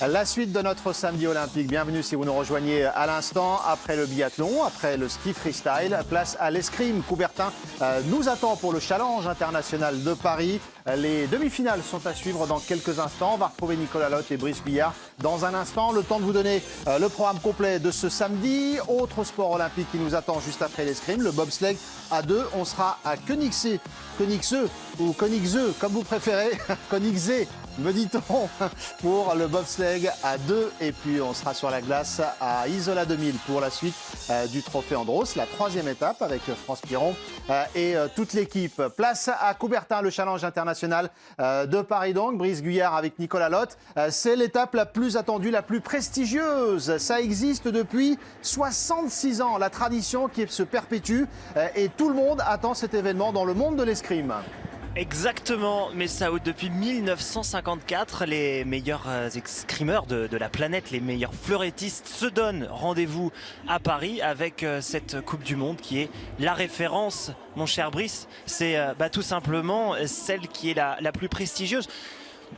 La suite de notre samedi olympique. Bienvenue si vous nous rejoignez à l'instant. Après le biathlon, après le ski freestyle, place à l'escrime. Coubertin nous attend pour le challenge international de Paris. Les demi-finales sont à suivre dans quelques instants. On va retrouver Nicolas Lotte et Brice Guyart dans un instant. Le temps de vous donner le programme complet de ce samedi. Autre sport olympique qui nous attend juste après l'escrime, le bobsleigh à 2. On sera à Koenigsee ou Koenigsee, comme vous préférez. Koenigsee, me dit-on, pour le bobsleigh à 2. Et puis on sera sur la glace à Isola 2000 pour la suite du trophée Andros, la 3e étape avec France Piron et toute l'équipe. Place à Coubertin, le challenge international de Paris donc. Brice Guyart avec Nicolas Lotte. C'est l'étape la plus attendue, la plus prestigieuse. Ça existe depuis 66 ans. La tradition qui se perpétue et tout le monde attend cet événement dans le monde de l'escrime. Exactement, mais Saoud, depuis 1954, les meilleurs escrimeurs de la planète, les meilleurs fleurettistes se donnent rendez-vous à Paris avec cette Coupe du Monde qui est la référence, mon cher Brice. C'est tout simplement celle qui est la plus prestigieuse,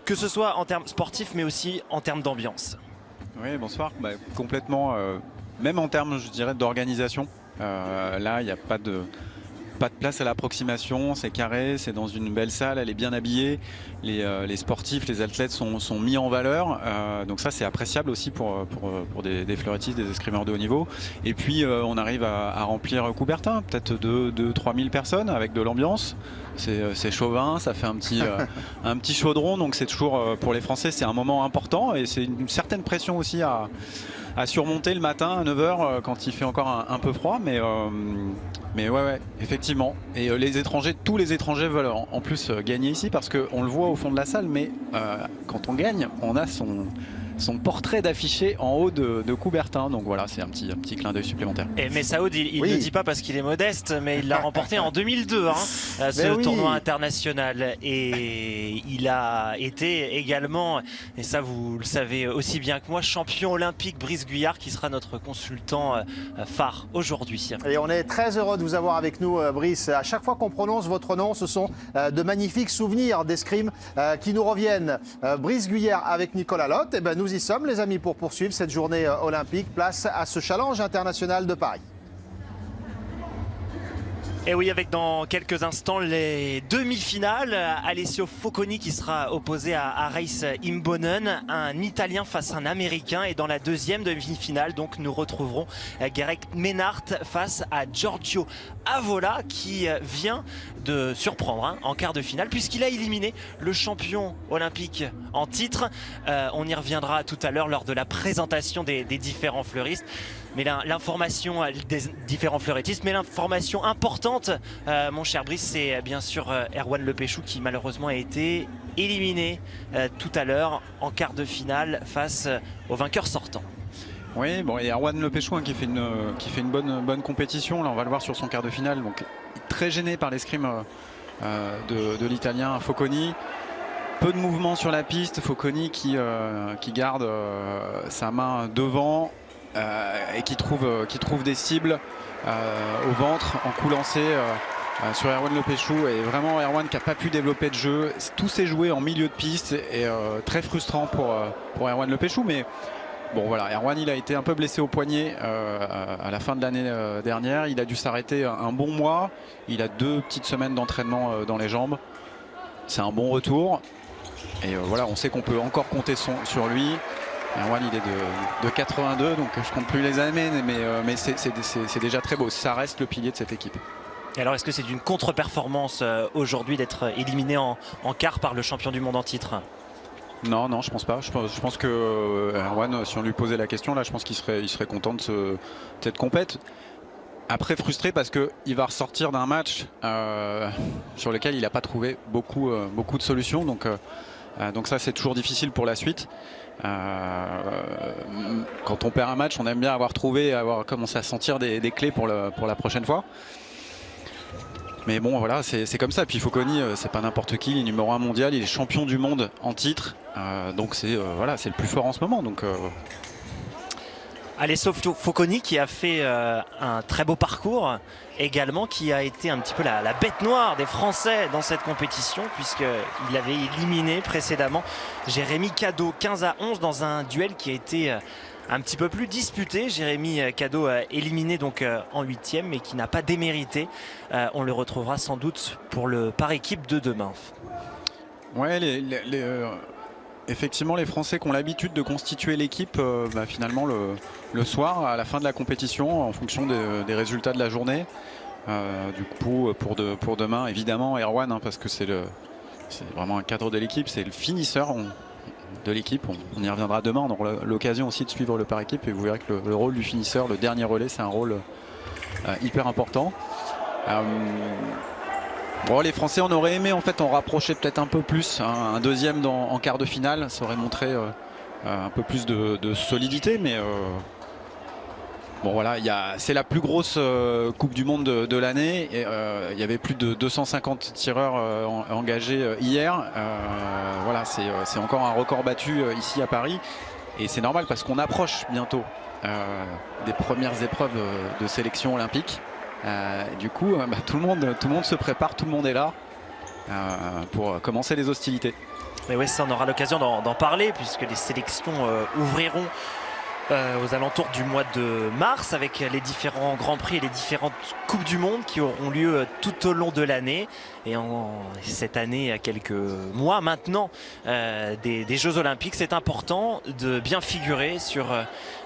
que ce soit en termes sportifs mais aussi en termes d'ambiance. Oui, bonsoir. Complètement, même en termes, je dirais, d'organisation. Là, il n'y a pas de place à l'approximation, c'est carré, c'est dans une belle salle, elle est bien habillée, les sportifs, les athlètes sont mis en valeur, donc ça c'est appréciable aussi pour des fleurettistes, des escrimeurs de haut niveau. Et puis on arrive à remplir Coubertin, peut-être 2-3 000 personnes avec de l'ambiance. C'est chauvin, ça fait un petit chaudron, donc c'est toujours, pour les Français, c'est un moment important et c'est une certaine pression aussi à surmonter le matin à 9 h quand il fait encore un peu froid, mais ouais, effectivement. Et les étrangers, tous les étrangers veulent en plus gagner ici parce qu'on le voit au fond de la salle, mais quand on gagne, on a son portrait d'affiché en haut de Coubertin. Donc voilà, c'est un petit clin d'œil supplémentaire. Mais Saoud, il ne le dit pas parce qu'il est modeste, mais il l'a remporté en 2002, ce tournoi international. Et il a été également, et ça vous le savez aussi bien que moi, champion olympique. Brice Guyart qui sera notre consultant phare aujourd'hui. Et on est très heureux de vous avoir avec nous, Brice. À chaque fois qu'on prononce votre nom, ce sont de magnifiques souvenirs d'escrime qui nous reviennent. Brice Guyart avec Nicolas Lotte, et nous y sommes les amis pour poursuivre cette journée olympique. Place à ce challenge international de Paris. Et oui, avec dans quelques instants les demi-finales. Alessio Focconi qui sera opposé à Reis Imbonen, un Italien face à un Américain. Et dans la deuxième demi-finale, donc, nous retrouverons Gareth Menard face à Giorgio Avola qui vient de surprendre en quart de finale puisqu'il a éliminé le champion olympique en titre. On y reviendra tout à l'heure lors de la présentation des différents fleuristes. Mais l'information des différents fleurettistes, mais l'information importante, mon cher Brice, c'est bien sûr Erwan Lepechou qui malheureusement a été éliminé tout à l'heure en quart de finale face au vainqueur sortant. Oui, bon, et Erwan Lepechou qui fait une bonne compétition. Là, on va le voir sur son quart de finale. Donc très gêné par l'escrime de l'Italien Focconi. Peu de mouvement sur la piste. Focconi qui garde sa main devant. Et qui trouve des cibles au ventre en coup lancé sur Erwan Lepechou. Et vraiment Erwan qui n'a pas pu développer de jeu. Tout s'est joué en milieu de piste et très frustrant pour Erwan Lepechou. Mais bon voilà, Erwan il a été un peu blessé au poignet à la fin de l'année dernière. Il a dû s'arrêter un bon mois. Il a 2 petites semaines d'entraînement dans les jambes. C'est un bon retour. Et voilà, on sait qu'on peut encore compter sur lui. Erwan il est de 82, donc je compte plus les années, mais c'est déjà très beau. Ça reste le pilier de cette équipe. Et alors est-ce que c'est une contre-performance aujourd'hui d'être éliminé en quart par le champion du monde en titre? Non, je pense pas. Je pense que Erwan, si on lui posait la question, là, je pense qu'il serait content de cette compète. Après frustré parce qu'il va ressortir d'un match sur lequel il n'a pas trouvé beaucoup de solutions. Donc ça c'est toujours difficile pour la suite. Quand on perd un match, on aime bien avoir commencé à sentir des clés pour la prochaine fois. Mais bon voilà, c'est comme ça. Puis Focconi, c'est pas n'importe qui, il est numéro 1 mondial, il est champion du monde en titre. Donc c'est le plus fort en ce moment. Donc Alessio Focconi qui a fait un très beau parcours également, qui a été un petit peu la bête noire des Français dans cette compétition, puisqu'il avait éliminé précédemment Jérémy Cadot 15-11 dans un duel qui a été un petit peu plus disputé. Jérémy Cadot éliminé donc en 8e, mais qui n'a pas démérité. On le retrouvera sans doute pour le par équipe de demain. Ouais, effectivement, les Français qui ont l'habitude de constituer l'équipe, finalement le soir, à la fin de la compétition, en fonction des résultats de la journée. Du coup, pour demain, évidemment, Erwan, hein, parce que c'est vraiment un cadre de l'équipe, c'est le finisseur de l'équipe. On y reviendra demain, on aura l'occasion aussi de suivre le par équipe et vous verrez que le rôle du finisseur, le dernier relais, c'est un rôle hyper important. Bon, les Français, on aurait aimé en fait en rapprocher peut-être un peu plus, hein, un deuxième en quart de finale, ça aurait montré un peu plus de solidité, mais bon voilà, c'est la plus grosse Coupe du Monde de l'année. Il y avait plus de 250 tireurs engagés hier. Voilà, c'est encore un record battu ici à Paris, et c'est normal parce qu'on approche bientôt des premières épreuves de sélection olympique. Du coup, tout le monde se prépare, tout le monde est là pour commencer les hostilités. Mais oui, ça, on aura l'occasion d'en parler, puisque les sélections ouvriront aux alentours du mois de mars, avec les différents Grands Prix et les différentes Coupes du Monde qui auront lieu tout au long de l'année. Et cette année, à quelques mois maintenant des Jeux Olympiques, c'est important de bien figurer sur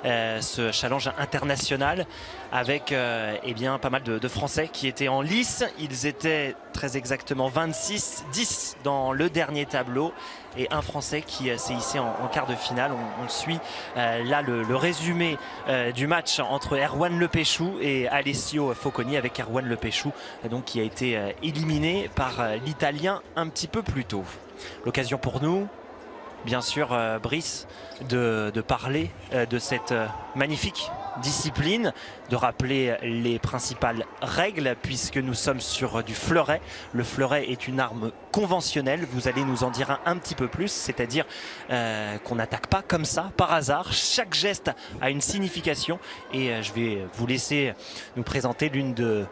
ce challenge international, avec pas mal de Français qui étaient en lice. Ils étaient très exactement 26-10 dans le dernier tableau, et un Français qui s'est hissé en quart de finale. On suit là le résumé du match entre Erwan Lepéchou et Alessio Focconi, avec Erwan Lepéchou donc qui a été éliminé par l'Italien un petit peu plus tôt. L'occasion pour nous, bien sûr, Brice, de parler de cette magnifique discipline, de rappeler les principales règles, puisque nous sommes sur du fleuret. Le fleuret est une arme conventionnelle, vous allez nous en dire un petit peu plus, c'est-à-dire qu'on n'attaque pas comme ça, par hasard. Chaque geste a une signification, et je vais vous laisser nous présenter l'une de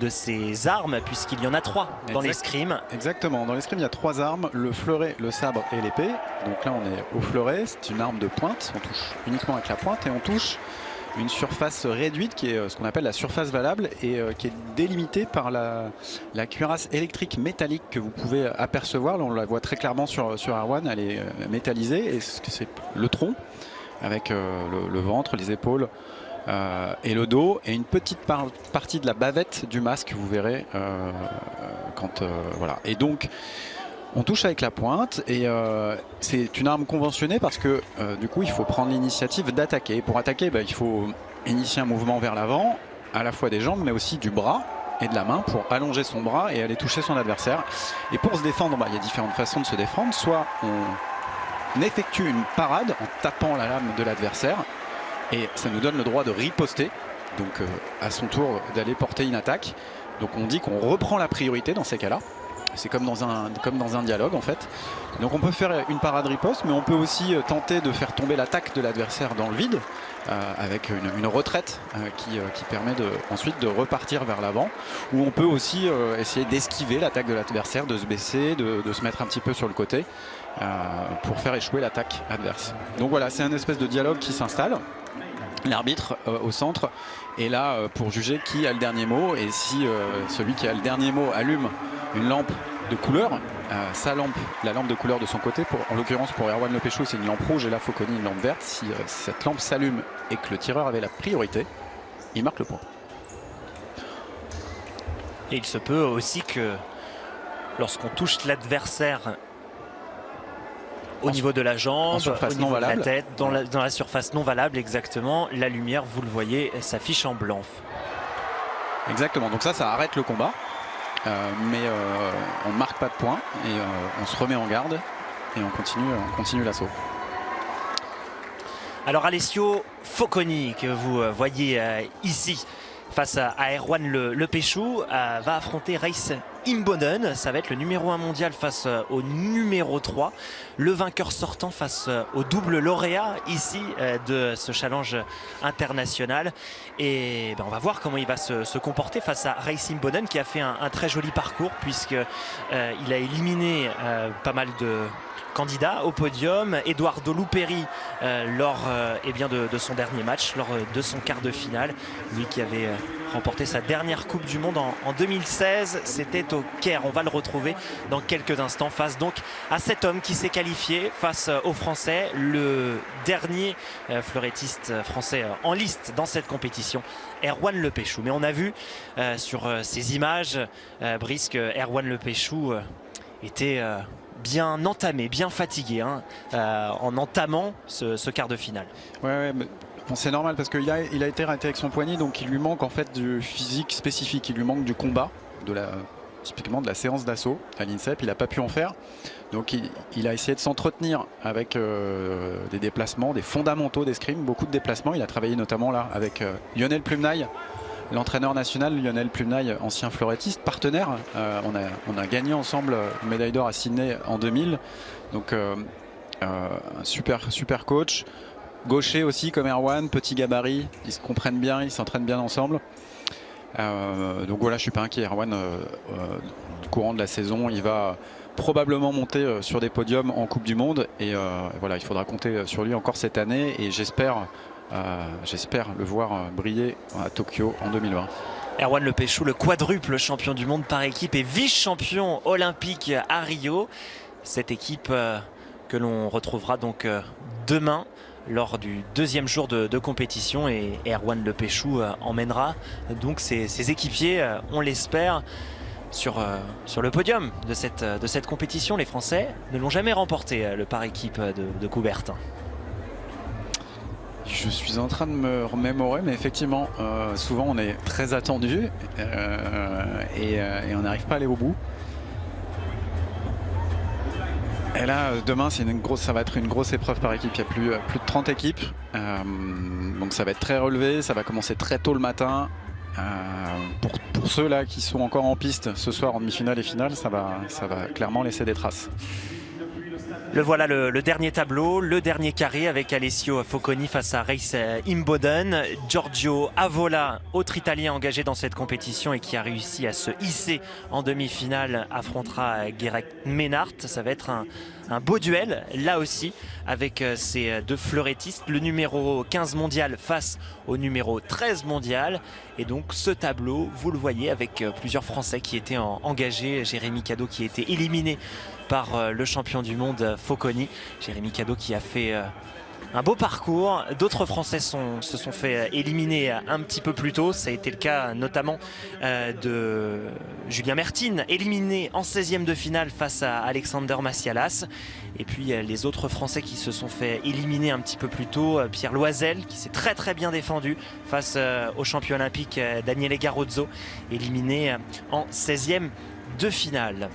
ces armes, puisqu'il y en a 3 dans l'escrime. Exactement, dans l'escrime il y a 3 armes, le fleuret, le sabre et l'épée. Donc là on est au fleuret, c'est une arme de pointe, on touche uniquement avec la pointe, et on touche une surface réduite qui est ce qu'on appelle la surface valable, et qui est délimitée par la cuirasse électrique métallique que vous pouvez apercevoir. Là, on la voit très clairement sur Erwan, elle est métallisée, et c'est le tronc avec le ventre, les épaules et le dos, et une petite partie de la bavette du masque, vous verrez voilà. Et donc on touche avec la pointe, et c'est une arme conventionnée parce que du coup il faut prendre l'initiative d'attaquer. Pour attaquer, il faut initier un mouvement vers l'avant, à la fois des jambes mais aussi du bras et de la main, pour allonger son bras et aller toucher son adversaire. Et pour se défendre, il y a différentes façons de se défendre. Soit on effectue une parade en tapant la lame de l'adversaire, et ça nous donne le droit de riposter, donc à son tour d'aller porter une attaque. Donc on dit qu'on reprend la priorité dans ces cas-là. C'est comme dans un dialogue en fait. Donc on peut faire une parade riposte, mais on peut aussi tenter de faire tomber l'attaque de l'adversaire dans le vide, avec une retraite qui permet ensuite de repartir vers l'avant. Ou on peut aussi essayer d'esquiver l'attaque de l'adversaire, de se baisser, de se mettre un petit peu sur le côté pour faire échouer l'attaque adverse. Donc voilà, c'est un espèce de dialogue qui s'installe. L'arbitre au centre est là pour juger qui a le dernier mot, et si celui qui a le dernier mot allume une lampe de couleur, la lampe de couleur de son côté, en l'occurrence pour Erwan Lepéchou c'est une lampe rouge et là Focconi une lampe verte, si cette lampe s'allume et que le tireur avait la priorité, il marque le point. Et il se peut aussi que lorsqu'on touche l'adversaire au niveau de la jambe, au niveau de la tête, dans la surface non valable, exactement, la lumière, vous le voyez, s'affiche en blanc. Exactement, donc ça arrête le combat, mais on ne marque pas de points, et on se remet en garde et on continue l'assaut. Alors Alessio Focconi, que vous voyez ici, face à Erwan Lepéchou, va affronter Reis Imbonen. Ça va être le numéro 1 mondial face au numéro 3. Le vainqueur sortant face au double lauréat ici de ce challenge international. Et on va voir comment il va se comporter face à Reis Imbonen, qui a fait un très joli parcours, puisqu'il a éliminé pas mal de candidat au podium. Eduardo Luperi lors de son dernier match, lors de son quart de finale. Lui qui avait remporté sa dernière Coupe du Monde en 2016. C'était au Caire. On va le retrouver dans quelques instants face donc à cet homme qui s'est qualifié face aux Français. Le dernier fleurettiste français en liste dans cette compétition, Erwan Le Péchou. Mais on a vu sur ces images, Brice, que Erwan Le Péchou était bien entamé, bien fatigué en entamant ce quart de finale. Ouais, mais bon, c'est normal parce qu'il a été raté avec son poignet, donc il lui manque en fait du physique spécifique, il lui manque du combat, typiquement de la séance d'assaut à l'INSEP. Il n'a pas pu en faire, donc il a essayé de s'entretenir avec des déplacements, des fondamentaux d'escrime, beaucoup de déplacements. Il a travaillé notamment là avec Lionel Plumnaille, l'entraîneur national. Lionel Plumnaille, ancien fleurettiste, partenaire. On a gagné ensemble une médaille d'or à Sydney en 2000. Donc un super coach. Gaucher aussi comme Erwan, petit gabarit. Ils se comprennent bien, ils s'entraînent bien ensemble. Donc voilà, je suis pas inquiet. Erwan, au courant de la saison, il va probablement monter sur des podiums en Coupe du Monde. Et voilà, il faudra compter sur lui encore cette année. Et j'espère le voir briller à Tokyo en 2020. Erwan Le Péchou, le quadruple champion du monde par équipe et vice-champion olympique à Rio. Cette équipe que l'on retrouvera donc demain lors du deuxième jour de compétition, et Erwan Le Péchou emmènera donc ses équipiers, on l'espère, sur le podium de cette compétition. Les Français ne l'ont jamais remporté, le par équipe de Coubertin. Je suis en train de me remémorer, mais effectivement, souvent on est très attendu et on n'arrive pas à aller au bout. Et là, demain, ça va être une grosse épreuve par équipe. Il y a plus de 30 équipes, donc ça va être très relevé. Ça va commencer très tôt le matin. Pour ceux-là qui sont encore en piste ce soir en demi-finale et finale, ça va clairement laisser des traces. Le voilà, le dernier tableau, le dernier carré avec Alessio Focconi face à Reis Imbonen. Giorgio Avola, autre Italien engagé dans cette compétition et qui a réussi à se hisser en demi-finale, affrontera Guéret Ménard. Ça va être un beau duel là aussi avec ces deux fleurettistes, le numéro 15 mondial face au numéro 13 mondial. Et donc ce tableau, vous le voyez, avec plusieurs Français qui étaient engagés. Jérémy Cadot qui a été éliminé par le champion du monde Focconi. Jérémy Cadot qui a fait un beau parcours. D'autres Français se sont fait éliminer un petit peu plus tôt. Ça a été le cas notamment de Julien Mertine, éliminé en 16e de finale face à Alexander Massialas. Et puis les autres Français qui se sont fait éliminer un petit peu plus tôt. Pierre Loisel qui s'est très bien défendu face au champion olympique Daniele Garozzo, éliminé en 16e de finale.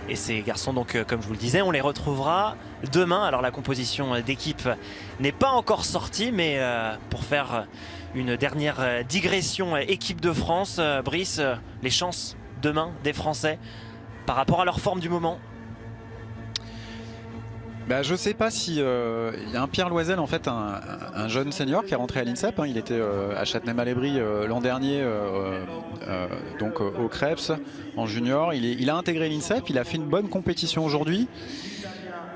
Et ces garçons, donc, comme je vous le disais, on les retrouvera demain. Alors la composition d'équipe n'est pas encore sortie, mais pour faire une dernière digression équipe de France, Brice, les chances demain des Français par rapport à leur forme du moment? Je sais pas si il y a un Pierre Loisel, en fait, un jeune senior qui est rentré à l'INSEP. Il était à Châtenay-Malabry l'an dernier, donc au Krebs en junior. Il a intégré l'INSEP, il a fait une bonne compétition aujourd'hui.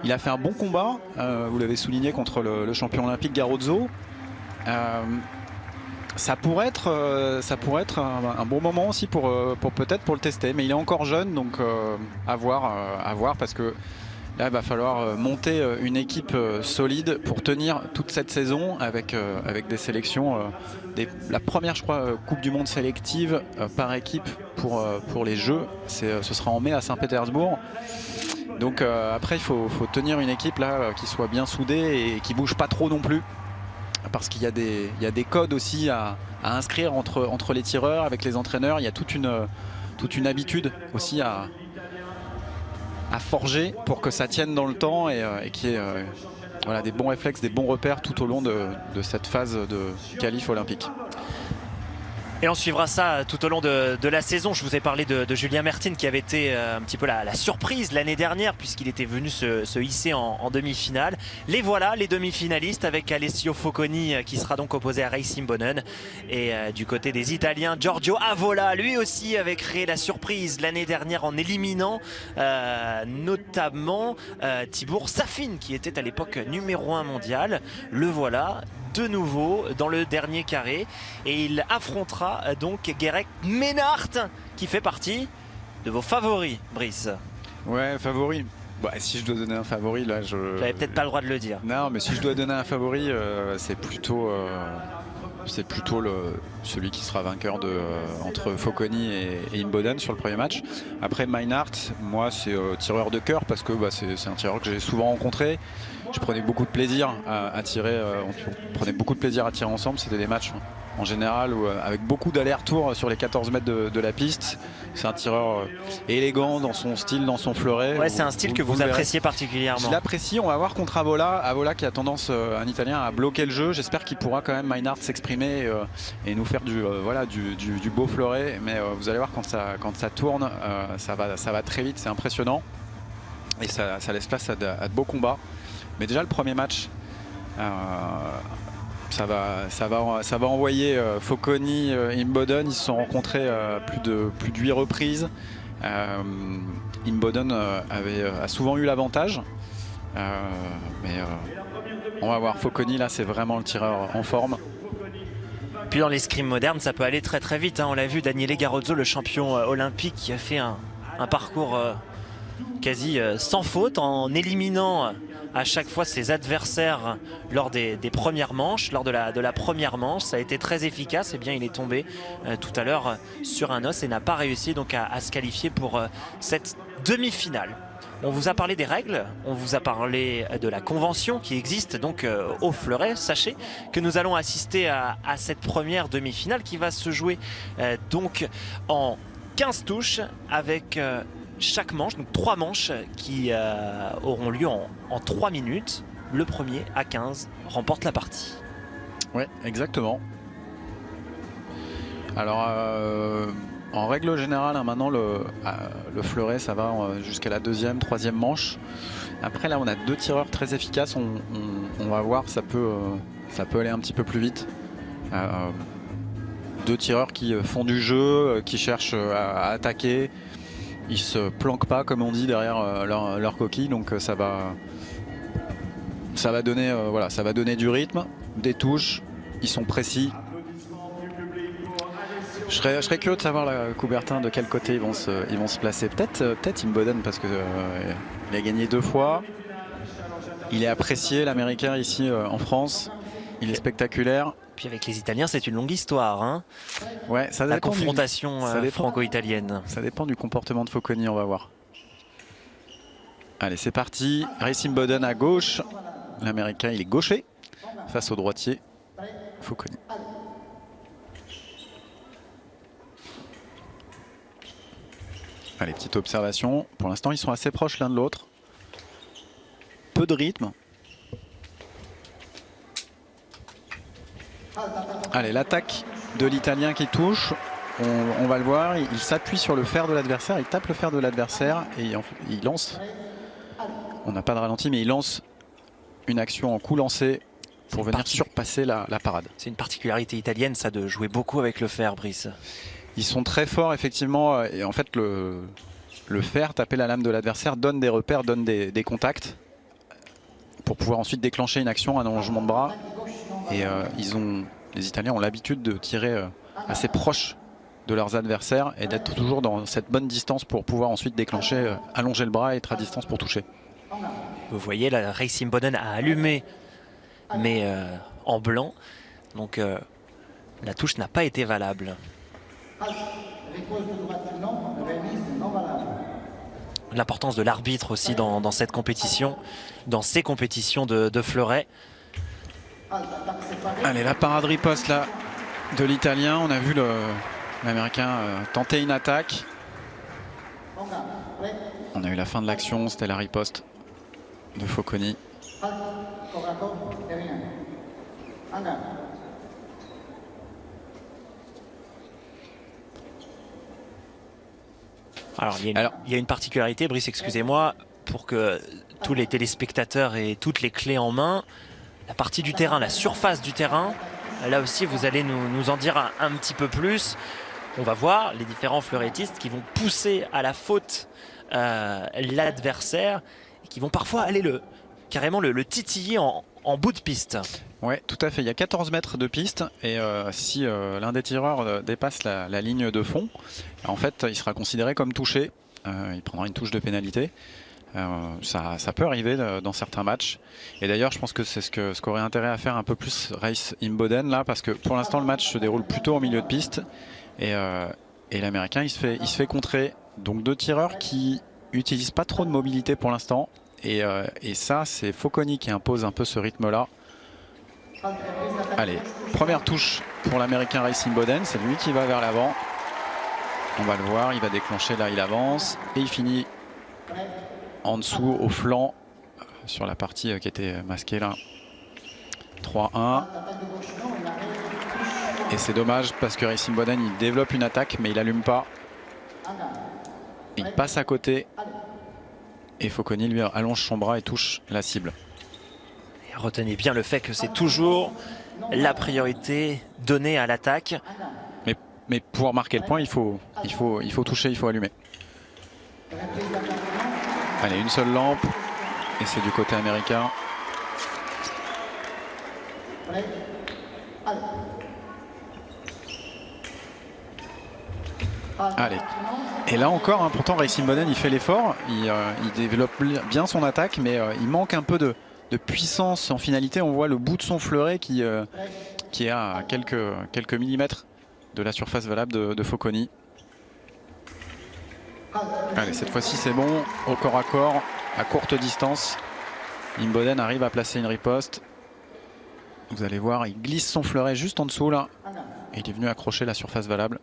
Il a fait un bon combat, vous l'avez souligné, contre le champion olympique Garozzo. Ça pourrait être un bon moment aussi pour peut-être pour le tester, mais il est encore jeune, donc à voir parce que là, il va falloir monter une équipe solide pour tenir toute cette saison avec des sélections. La première, je crois, Coupe du Monde sélective par équipe pour les Jeux. Ce sera en mai à Saint-Pétersbourg. Donc après, il faut tenir une équipe là qui soit bien soudée et qui bouge pas trop non plus. Parce qu'il y a des codes aussi à inscrire entre les tireurs, avec les entraîneurs. Il y a toute une habitude aussi à forger pour que ça tienne dans le temps et qu'il y ait voilà, des bons réflexes, des bons repères tout au long de cette phase de qualif olympique. Et on suivra ça tout au long de la saison. Je vous ai parlé de Julien Mertens qui avait été un petit peu la surprise l'année dernière puisqu'il était venu se hisser en demi-finale. Les voilà, les demi-finalistes avec Alessio Focconi qui sera donc opposé à Reis Imbonen. Et du côté des Italiens, Giorgio Avola, lui aussi avait créé la surprise l'année dernière en éliminant notamment Tibor Safin qui était à l'époque numéro 1 mondial. Le voilà de nouveau dans le dernier carré et il affrontera donc Guerec Ménard qui fait partie de vos favoris, Brice. Ouais, favori. Bah, si je dois donner un favori, là, J'avais peut-être pas le droit de le dire. Non, mais si je dois donner un favori, c'est plutôt celui qui sera vainqueur entre Focconi et Imboden sur le premier match. Après, Meinhardt, moi, c'est tireur de cœur parce que c'est un tireur que j'ai souvent rencontré. Je prenais beaucoup de plaisir à tirer. On prenait beaucoup de plaisir à tirer ensemble. C'était des matchs en général avec beaucoup d'allers-retours sur les 14 mètres de la piste. C'est un tireur élégant dans son style, dans son fleuret. Ouais, c'est un style que vous appréciez particulièrement. Je l'apprécie. On va voir contre Avola. Avola qui a tendance, un Italien, à bloquer le jeu. J'espère qu'il pourra quand même, Meinhardt, s'exprimer et nous faire du beau fleuret. Mais vous allez voir quand ça tourne, ça va très vite. C'est impressionnant. Et ça laisse place à de beaux combats. Mais déjà le premier match, ça va envoyer Focconi, Imboden. Ils se sont rencontrés plus de 8 reprises. Imboden a souvent eu l'avantage. Mais on va voir. Focconi, là, c'est vraiment le tireur en forme. Puis dans l'escrime moderne, ça peut aller très très vite. Hein. On l'a vu, Daniele Garozzo, le champion olympique, qui a fait un parcours quasi sans faute en éliminant à chaque fois ses adversaires lors des premières manches, lors de la première manche. Ça a été très efficace. Et bien, il est tombé tout à l'heure sur un os et n'a pas réussi donc à se qualifier pour cette demi-finale. On vous a parlé des règles, on vous a parlé de la convention qui existe donc au fleuret. Sachez que nous allons assister à cette première demi-finale qui va se jouer donc en 15 touches avec chaque manche, donc 3 manches qui auront lieu en 3 minutes. Le premier à 15 remporte la partie. Oui, exactement. Alors, en règle générale, hein, maintenant le fleuret, ça va jusqu'à la deuxième, troisième manche. Après, là, on a 2 tireurs très efficaces. On va voir, ça peut aller un petit peu plus vite. 2 tireurs qui font du jeu, qui cherchent à attaquer. Ils se planquent pas, comme on dit, derrière leur coquille. Donc ça va donner, ça va donner du rythme, des touches. Ils sont précis. Je serais curieux de savoir, là, Coubertin, de quel côté ils vont se placer. Peut-être Imboden, parce que il a gagné 2 fois. Il est apprécié, l'Américain, ici en France. Il est spectaculaire. Puis avec les Italiens, c'est une longue histoire. Hein, ouais, ça dépend la confrontation franco-italienne. Ça dépend du comportement de Focconi, on va voir. Allez, c'est parti. Reis Imboden à gauche. L'Américain, il est gaucher face au droitier Focconi. Allez, petite observation. Pour l'instant, ils sont assez proches l'un de l'autre. Peu de rythme. Allez, l'attaque de l'Italien qui touche. On va le voir. Il s'appuie sur le fer de l'adversaire. Il tape le fer de l'adversaire et il lance. On n'a pas de ralenti, mais il lance une action en coup lancé pour venir surpasser la parade. C'est une particularité italienne, ça, de jouer beaucoup avec le fer, Brice. Ils sont très forts, effectivement. Et en fait, le fer, taper la lame de l'adversaire, donne des repères, donne des contacts pour pouvoir ensuite déclencher une action, un allongement de bras. Et les Italiens ont l'habitude de tirer assez proche de leurs adversaires et d'être toujours dans cette bonne distance pour pouvoir ensuite déclencher, allonger le bras et être à distance pour toucher. Vous voyez, la Reis Imboden a allumé, mais en blanc. Donc la touche n'a pas été valable. L'importance de l'arbitre aussi dans cette compétition, dans ces compétitions de fleuret. Allez, la parade riposte là de l'Italien. On a vu l'Américain tenter une attaque. On a eu la fin de l'action, c'était la riposte de Focconi. Alors, il y a une particularité, Brice, excusez-moi, pour que tous les téléspectateurs aient toutes les clés en main. La partie du terrain, la surface du terrain, là aussi, vous allez nous en dire un petit peu plus. On va voir les différents fleurettistes qui vont pousser à la faute l'adversaire et qui vont parfois aller carrément le titiller en bout de piste. Ouais, tout à fait. Il y a 14 mètres de piste et si l'un des tireurs dépasse la ligne de fond, en fait, il sera considéré comme touché. Il prendra une touche de pénalité. Ça peut arriver dans certains matchs. Et d'ailleurs, je pense que c'est ce qu'aurait intérêt à faire un peu plus Race Imboden là, parce que pour l'instant, le match se déroule plutôt en milieu de piste et l'Américain, il se fait contrer. Donc 2 tireurs qui utilisent pas trop de mobilité pour l'instant. Et ça, c'est Focconi qui impose un peu ce rythme-là. Allez, première touche pour l'Américain Race Imboden, c'est lui qui va vers l'avant. On va le voir, il va déclencher là, il avance et il finit en dessous au flanc sur la partie qui était masquée là. 3-1. Et c'est dommage parce que Race Imboden il développe une attaque mais il allume pas. Il passe à côté et Focconi lui allonge son bras et touche la cible. Retenez bien le fait que c'est toujours la priorité donnée à l'attaque. Mais pour marquer le point, il faut toucher, il faut allumer. Allez, une seule lampe. Et c'est du côté américain. Allez. Et là encore, hein, pourtant Race Imboden il fait l'effort. Il développe bien son attaque, mais il manque un peu de puissance en finalité. On voit le bout de son fleuret qui est à quelques millimètres de la surface valable de Focconi. Allez, cette fois-ci c'est bon, au corps à corps, à courte distance. Imboden arrive à placer une riposte. Vous allez voir, il glisse son fleuret juste en dessous là. Et il est venu accrocher la surface valable.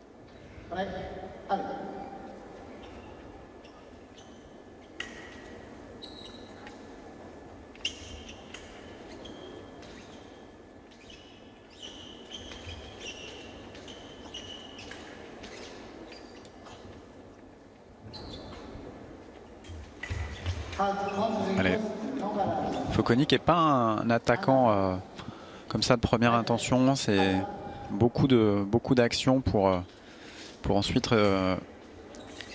Allez. Focconi qui n'est pas un attaquant comme ça de première intention. C'est beaucoup d'actions pour ensuite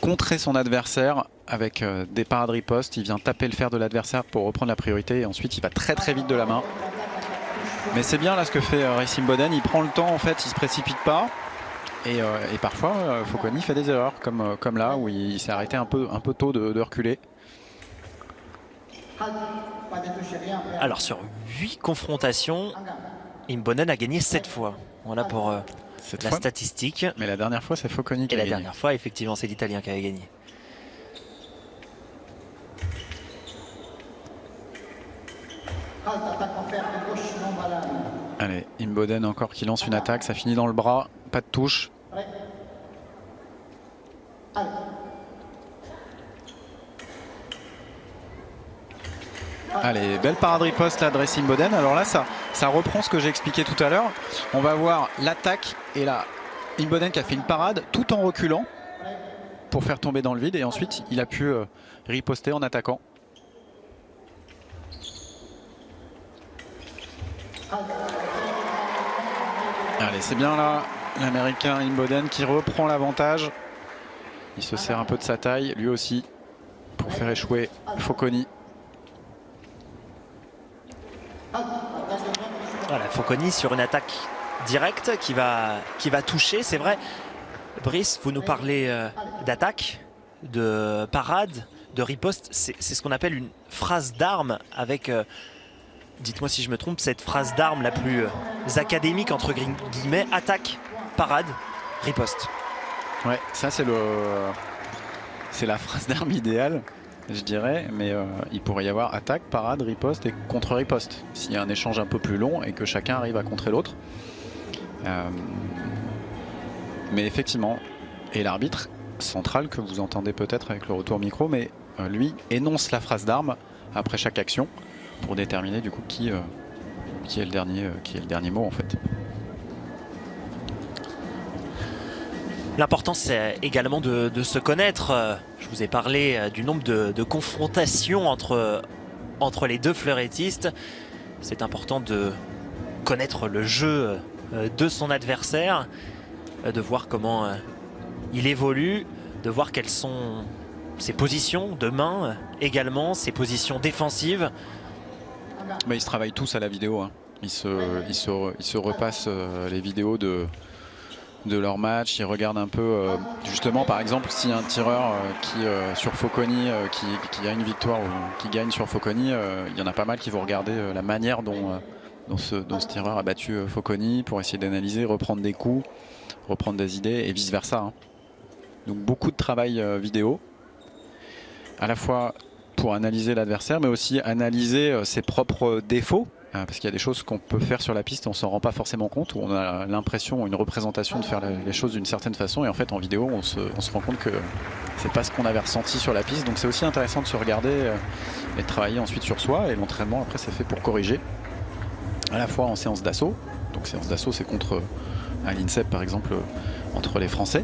contrer son adversaire avec des parades riposte. Il vient taper le fer de l'adversaire pour reprendre la priorité et ensuite il va très vite de la main. Mais c'est bien là ce que fait Race Imboden. Il prend le temps en fait, il se précipite pas. Et parfois Focconi fait des erreurs comme là où il s'est arrêté un peu tôt de reculer. Alors sur 8 confrontations, Imboden a gagné 7 fois. Voilà pour la statistique. Mais la dernière fois c'est Focconi qui a gagné. Et la dernière fois effectivement c'est l'Italien qui avait gagné. Allez, Imboden encore qui lance une attaque, ça finit dans le bras, pas de touche. Allez, belle parade riposte là de Race Imboden. Alors là, ça reprend ce que j'ai expliqué tout à l'heure. On va voir l'attaque et là, Imboden qui a fait une parade tout en reculant pour faire tomber dans le vide et ensuite il a pu riposter en attaquant. Allez, c'est bien là, l'Américain Imboden qui reprend l'avantage. Il se sert un peu de sa taille, lui aussi, pour faire échouer Focconi. Voilà, Focconi sur une attaque directe qui va toucher. C'est vrai, Brice, vous nous parlez d'attaque, de parade, de riposte. C'est ce qu'on appelle une phrase d'arme avec, dites-moi si je me trompe, cette phrase d'arme la plus académique entre guillemets, attaque, parade, riposte. Ouais, ça c'est la phrase d'arme idéale, je dirais, mais il pourrait y avoir attaque, parade, riposte et contre-riposte. S'il y a un échange un peu plus long et que chacun arrive à contrer l'autre. Mais effectivement, et l'arbitre central que vous entendez peut-être avec le retour micro, mais lui énonce la phrase d'arme après chaque action pour déterminer du coup qui est le dernier mot en fait. L'important, c'est également de se connaître. Je vous ai parlé du nombre de confrontations entre les deux fleurettistes. C'est important de connaître le jeu de son adversaire, de voir comment il évolue, de voir quelles sont ses positions de main, également ses positions défensives. Mais ils se travaillent tous à la vidéo, hein. Ils se repassent les vidéos de leur match. Ils regardent un peu, justement, par exemple, s'il y a un tireur sur Focconi qui a une victoire ou qui gagne sur Focconi, il y en a pas mal qui vont regarder la manière dont ce tireur a battu Focconi pour essayer d'analyser, reprendre des coups, reprendre des idées et vice versa, hein. Donc beaucoup de travail vidéo, à la fois pour analyser l'adversaire, mais aussi analyser ses propres défauts. Parce qu'il y a des choses qu'on peut faire sur la piste, on s'en rend pas forcément compte, où on a l'impression, une représentation de faire les choses d'une certaine façon, et en fait en vidéo on se rend compte que c'est pas ce qu'on avait ressenti sur la piste. Donc c'est aussi intéressant de se regarder et de travailler ensuite sur soi, et l'entraînement après c'est fait pour corriger, à la fois en séance d'assaut. Donc séance d'assaut, c'est contre à l'INSEP par exemple, entre les Français,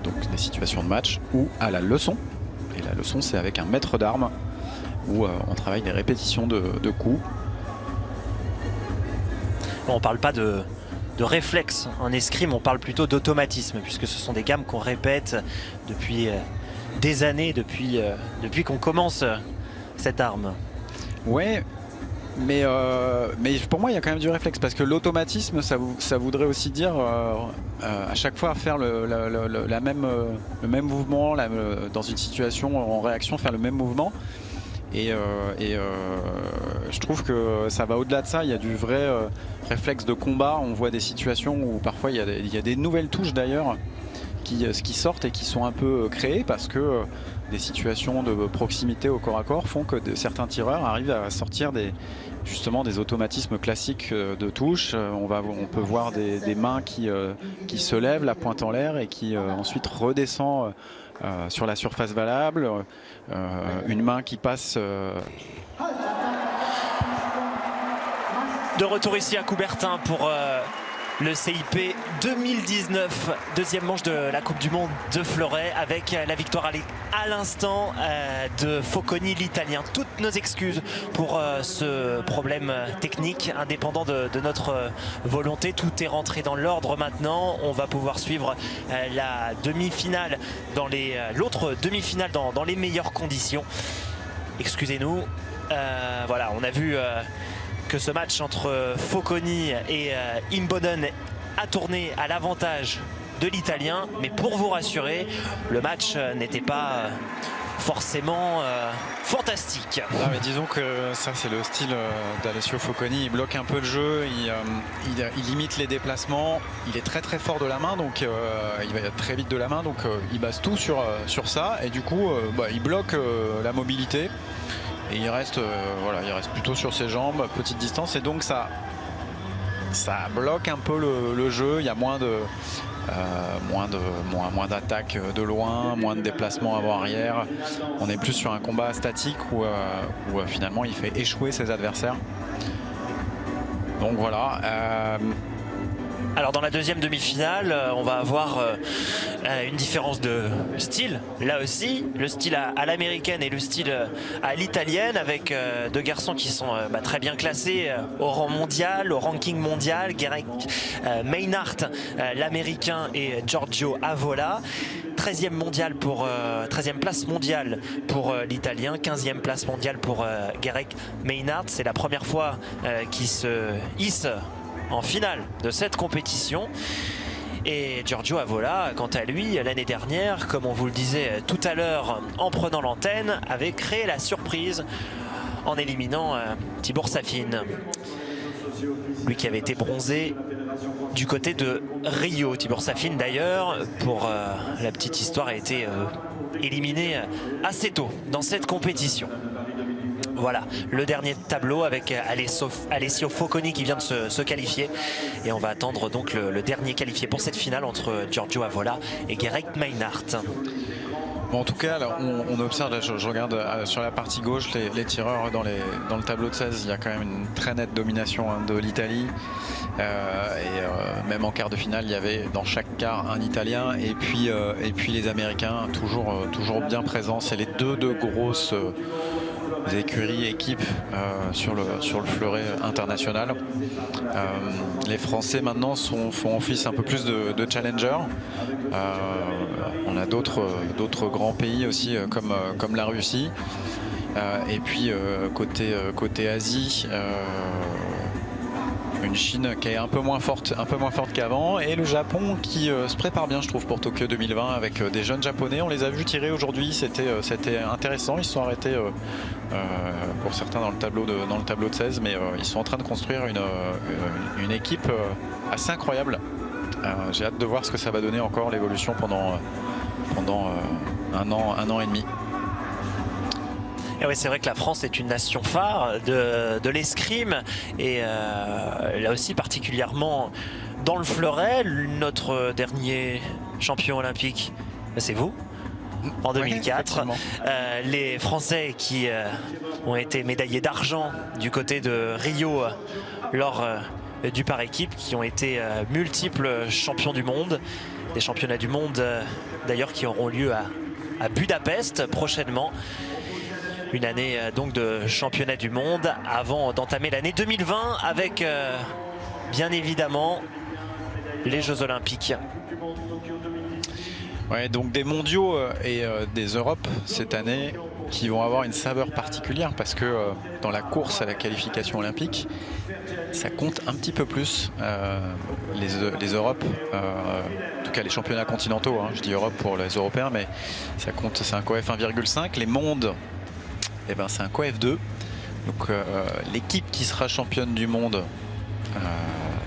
donc des situations de match, ou à la leçon. Et la leçon, c'est avec un maître d'armes où on travaille des répétitions de coups. On ne parle pas de réflexe en escrime, on parle plutôt d'automatisme, puisque ce sont des gammes qu'on répète depuis des années, depuis qu'on commence cette arme. Ouais. Mais pour moi, il y a quand même du réflexe, parce que l'automatisme, ça voudrait aussi dire à chaque fois faire le même mouvement, dans une situation en réaction, faire le même mouvement. Et je trouve que ça va au-delà de ça. Il y a du vrai réflexe de combat. On voit des situations où parfois il y a des nouvelles touches d'ailleurs qui sortent et qui sont un peu créées, parce que des situations de proximité au corps à corps font que certains tireurs arrivent à sortir justement des automatismes classiques de touche. On peut voir des mains qui se lèvent, la pointe en l'air, et qui ensuite redescend sur la surface valable, une main qui passe. De retour ici à Coubertin pour le CIP 2019, deuxième manche de la Coupe du Monde de Fleuret, avec la victoire à l'instant de Focconi, l'Italien. Toutes nos excuses pour ce problème technique, indépendant de notre volonté. Tout est rentré dans l'ordre maintenant. On va pouvoir suivre la demi-finale, l'autre demi-finale dans les meilleures conditions. Excusez-nous. Voilà, on a vu que ce match entre Focconi et Imboden a tourné à l'avantage de l'Italien, mais pour vous rassurer, le match n'était pas forcément fantastique. Non, mais disons que ça, c'est le style d'Alessio Focconi. Il bloque un peu le jeu, il limite les déplacements, il est très très fort de la main, donc il va très vite de la main, donc il base tout sur ça, et du coup il bloque la mobilité. Et il reste plutôt sur ses jambes, petite distance, et donc ça bloque un peu le jeu. Il y a moins d'attaques de loin, moins de déplacements avant-arrière. On est plus sur un combat statique où finalement il fait échouer ses adversaires. Donc voilà. Alors dans la deuxième demi-finale, on va avoir une différence de style. Là aussi, le style à l'américaine et le style à l'italienne, avec deux garçons qui sont très bien classés au rang mondial, au ranking mondial. Gareth Maynard, l'américain, et Giorgio Avola. 13e place mondiale pour l'italien, 15e place mondiale pour Gareth Maynard. C'est la première fois qu'il se hisse en finale de cette compétition. Et Giorgio Avola, quant à lui, l'année dernière, comme on vous le disait tout à l'heure en prenant l'antenne, avait créé la surprise en éliminant Tibor Safin. Lui qui avait été bronzé du côté de Rio. Tibor Safin d'ailleurs, pour la petite histoire, a été éliminé assez tôt dans cette compétition. Voilà, le dernier tableau avec Alessio Focconi qui vient de se qualifier. Et on va attendre donc le dernier qualifié pour cette finale entre Giorgio Avola et Gareth Maynard. Bon, en tout cas, là, on observe, là, je regarde sur la partie gauche les tireurs dans le tableau de 16. Il y a quand même une très nette domination de l'Italie. Même en quart de finale, il y avait dans chaque quart un Italien et puis les Américains toujours bien présents. C'est les deux grosses écuries, équipes sur le fleuret international. Les Français maintenant font office un peu plus de challenger. On a d'autres grands pays aussi comme la Russie. Et puis côté Asie, une Chine qui est un peu moins forte qu'avant, et le Japon qui se prépare bien, je trouve, pour Tokyo 2020 avec des jeunes japonais. On les a vus tirer aujourd'hui, c'était intéressant. Ils se sont arrêtés pour certains dans le tableau de 16, mais ils sont en train de construire une équipe assez incroyable. J'ai hâte de voir ce que ça va donner encore, l'évolution pendant un an et demi. Et ouais, c'est vrai que la France est une nation phare de l'escrime, et là aussi particulièrement dans le fleuret. Notre dernier champion olympique, c'est vous, en 2004. Oui, les Français qui ont été médaillés d'argent du côté de Rio lors du par équipe, qui ont été multiples champions du monde, des championnats du monde d'ailleurs qui auront lieu à Budapest prochainement. Une année donc de championnat du monde avant d'entamer l'année 2020 avec bien évidemment les Jeux Olympiques. Ouais, donc des mondiaux et des Europes cette année qui vont avoir une saveur particulière parce que dans la course à la qualification olympique, ça compte un petit peu plus. Les Europes, en tout cas les championnats continentaux, je dis Europe pour les Européens, mais ça compte, c'est un coef 1,5. Les mondes, eh ben, c'est un coef 2. Donc l'équipe qui sera championne du monde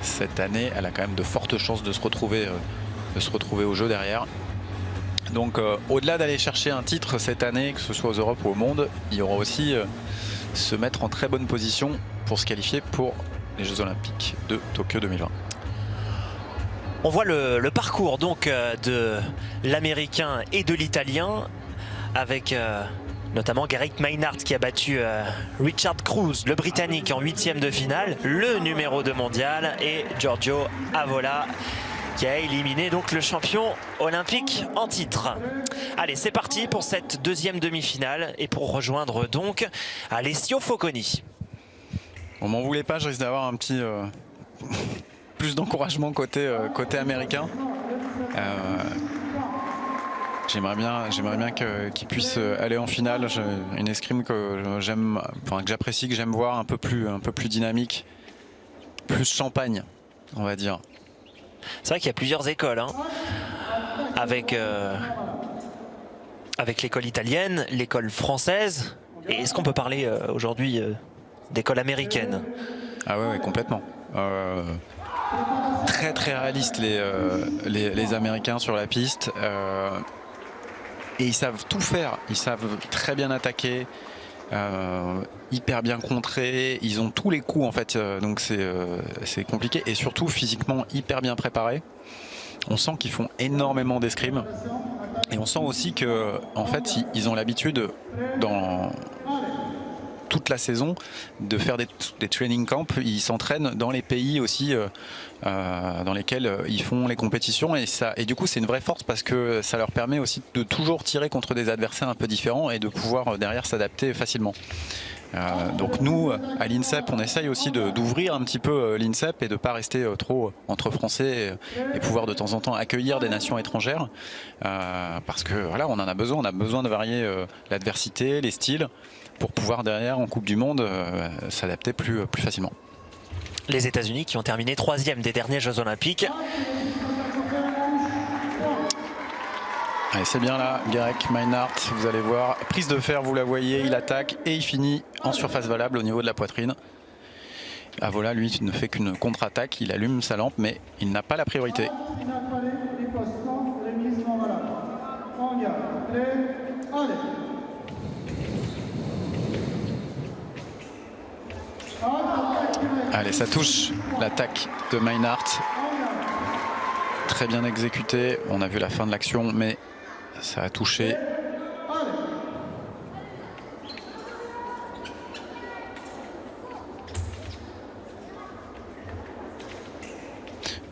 cette année, elle a quand même de fortes chances de se retrouver au jeu derrière. Donc au-delà d'aller chercher un titre cette année, que ce soit aux Europes ou au monde, il y aura aussi se mettre en très bonne position pour se qualifier pour les Jeux Olympiques de Tokyo 2020. On voit le parcours donc de l'Américain et de l'Italien avec notamment Gareth Maynard qui a battu Richard Cruz, le Britannique, en 8e de finale, le numéro 2 mondial, et Giorgio Avola qui a éliminé donc le champion olympique en titre. Allez, c'est parti pour cette deuxième demi-finale et pour rejoindre donc Alessio Focconi. On m'en voulait pas, je risque d'avoir un petit plus d'encouragement côté américain. J'aimerais bien qu'il puisse aller en finale. Une escrime que j'apprécie, que j'aime voir un peu plus dynamique, plus champagne, on va dire. C'est vrai qu'il y a plusieurs écoles, avec l'école italienne, l'école française, et est-ce qu'on peut parler aujourd'hui d'école américaine? Ah ouais, complètement. Très très réalistes les Américains sur la piste. Et ils savent tout faire, ils savent très bien attaquer, hyper bien contrer, ils ont tous les coups en fait, donc c'est compliqué, et surtout physiquement hyper bien préparés. On sent qu'ils font énormément d'escrime, et on sent aussi que en fait ils ont l'habitude dans toute la saison de faire des training camps. Ils s'entraînent dans les pays aussi dans lesquels ils font les compétitions, et du coup c'est une vraie force parce que ça leur permet aussi de toujours tirer contre des adversaires un peu différents et de pouvoir derrière s'adapter facilement. Donc nous à l'INSEP on essaye aussi d'ouvrir un petit peu l'INSEP et de ne pas rester trop entre Français, et pouvoir de temps en temps accueillir des nations étrangères, parce que voilà, on en a besoin, de varier l'adversité, les styles, pour pouvoir derrière en Coupe du Monde s'adapter plus facilement. Les États-Unis qui ont terminé 3e des derniers Jeux Olympiques. Allez, c'est bien là, Gareth Maynard, vous allez voir, prise de fer, vous la voyez, il attaque et il finit en surface valable au niveau de la poitrine. Avola, lui, ne fait qu'une contre-attaque, il allume sa lampe, mais il n'a pas la priorité. Allez, ça touche l'attaque de Maynard. Très bien exécuté. On a vu la fin de l'action, mais ça a touché.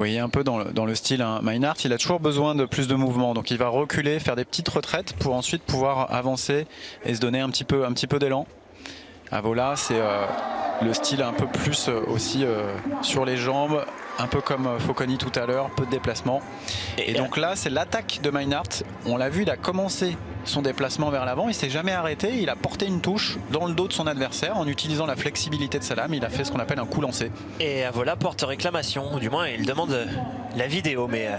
voyez un peu dans le style, hein. Maynard, il a toujours besoin de plus de mouvement, donc il va reculer, faire des petites retraites pour ensuite pouvoir avancer et se donner un petit peu d'élan. Avola, c'est le style un peu plus aussi sur les jambes, un peu comme Focconi tout à l'heure, peu de déplacement. Et donc là, c'est l'attaque de Maynard. On l'a vu, il a commencé son déplacement vers l'avant, il s'est jamais arrêté, il a porté une touche dans le dos de son adversaire en utilisant la flexibilité de sa lame, il a fait ce qu'on appelle un coup lancé. Et Avola porte réclamation, ou du moins il demande la vidéo, mais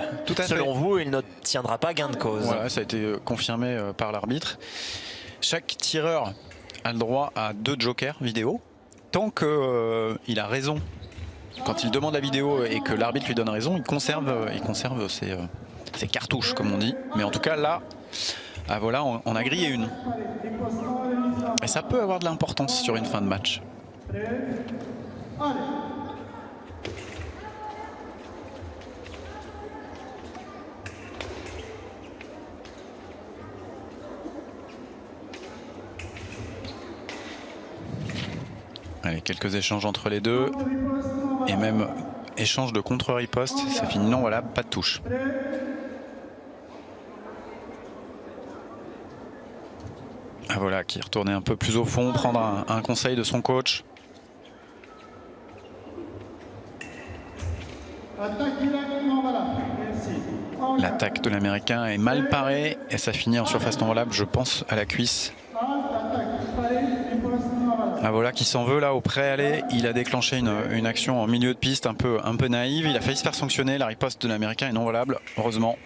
selon vous, il n'obtiendra pas gain de cause. Voilà, ça a été confirmé par l'arbitre. Chaque tireur a le droit à 2 jokers vidéo, tant qu'il a raison. Quand il demande la vidéo et que l'arbitre lui donne raison, il conserve ses cartouches, comme on dit. Mais en tout cas, là, voilà, on a grillé une. Et ça peut avoir de l'importance sur une fin de match. Allez, quelques échanges entre les deux. Et même échange de contre-riposte. Ça finit non, voilà, pas de touche. Ah voilà, qui retournait un peu plus au fond, prendre un conseil de son coach. L'attaque de l'Américain est mal parée et ça finit en surface non volable, je pense, à la cuisse. Ah voilà qui s'en veut là au pré-aller. Il a déclenché une action en milieu de piste un peu naïve. Il a failli se faire sanctionner. La riposte de l'Américain est non volable, heureusement.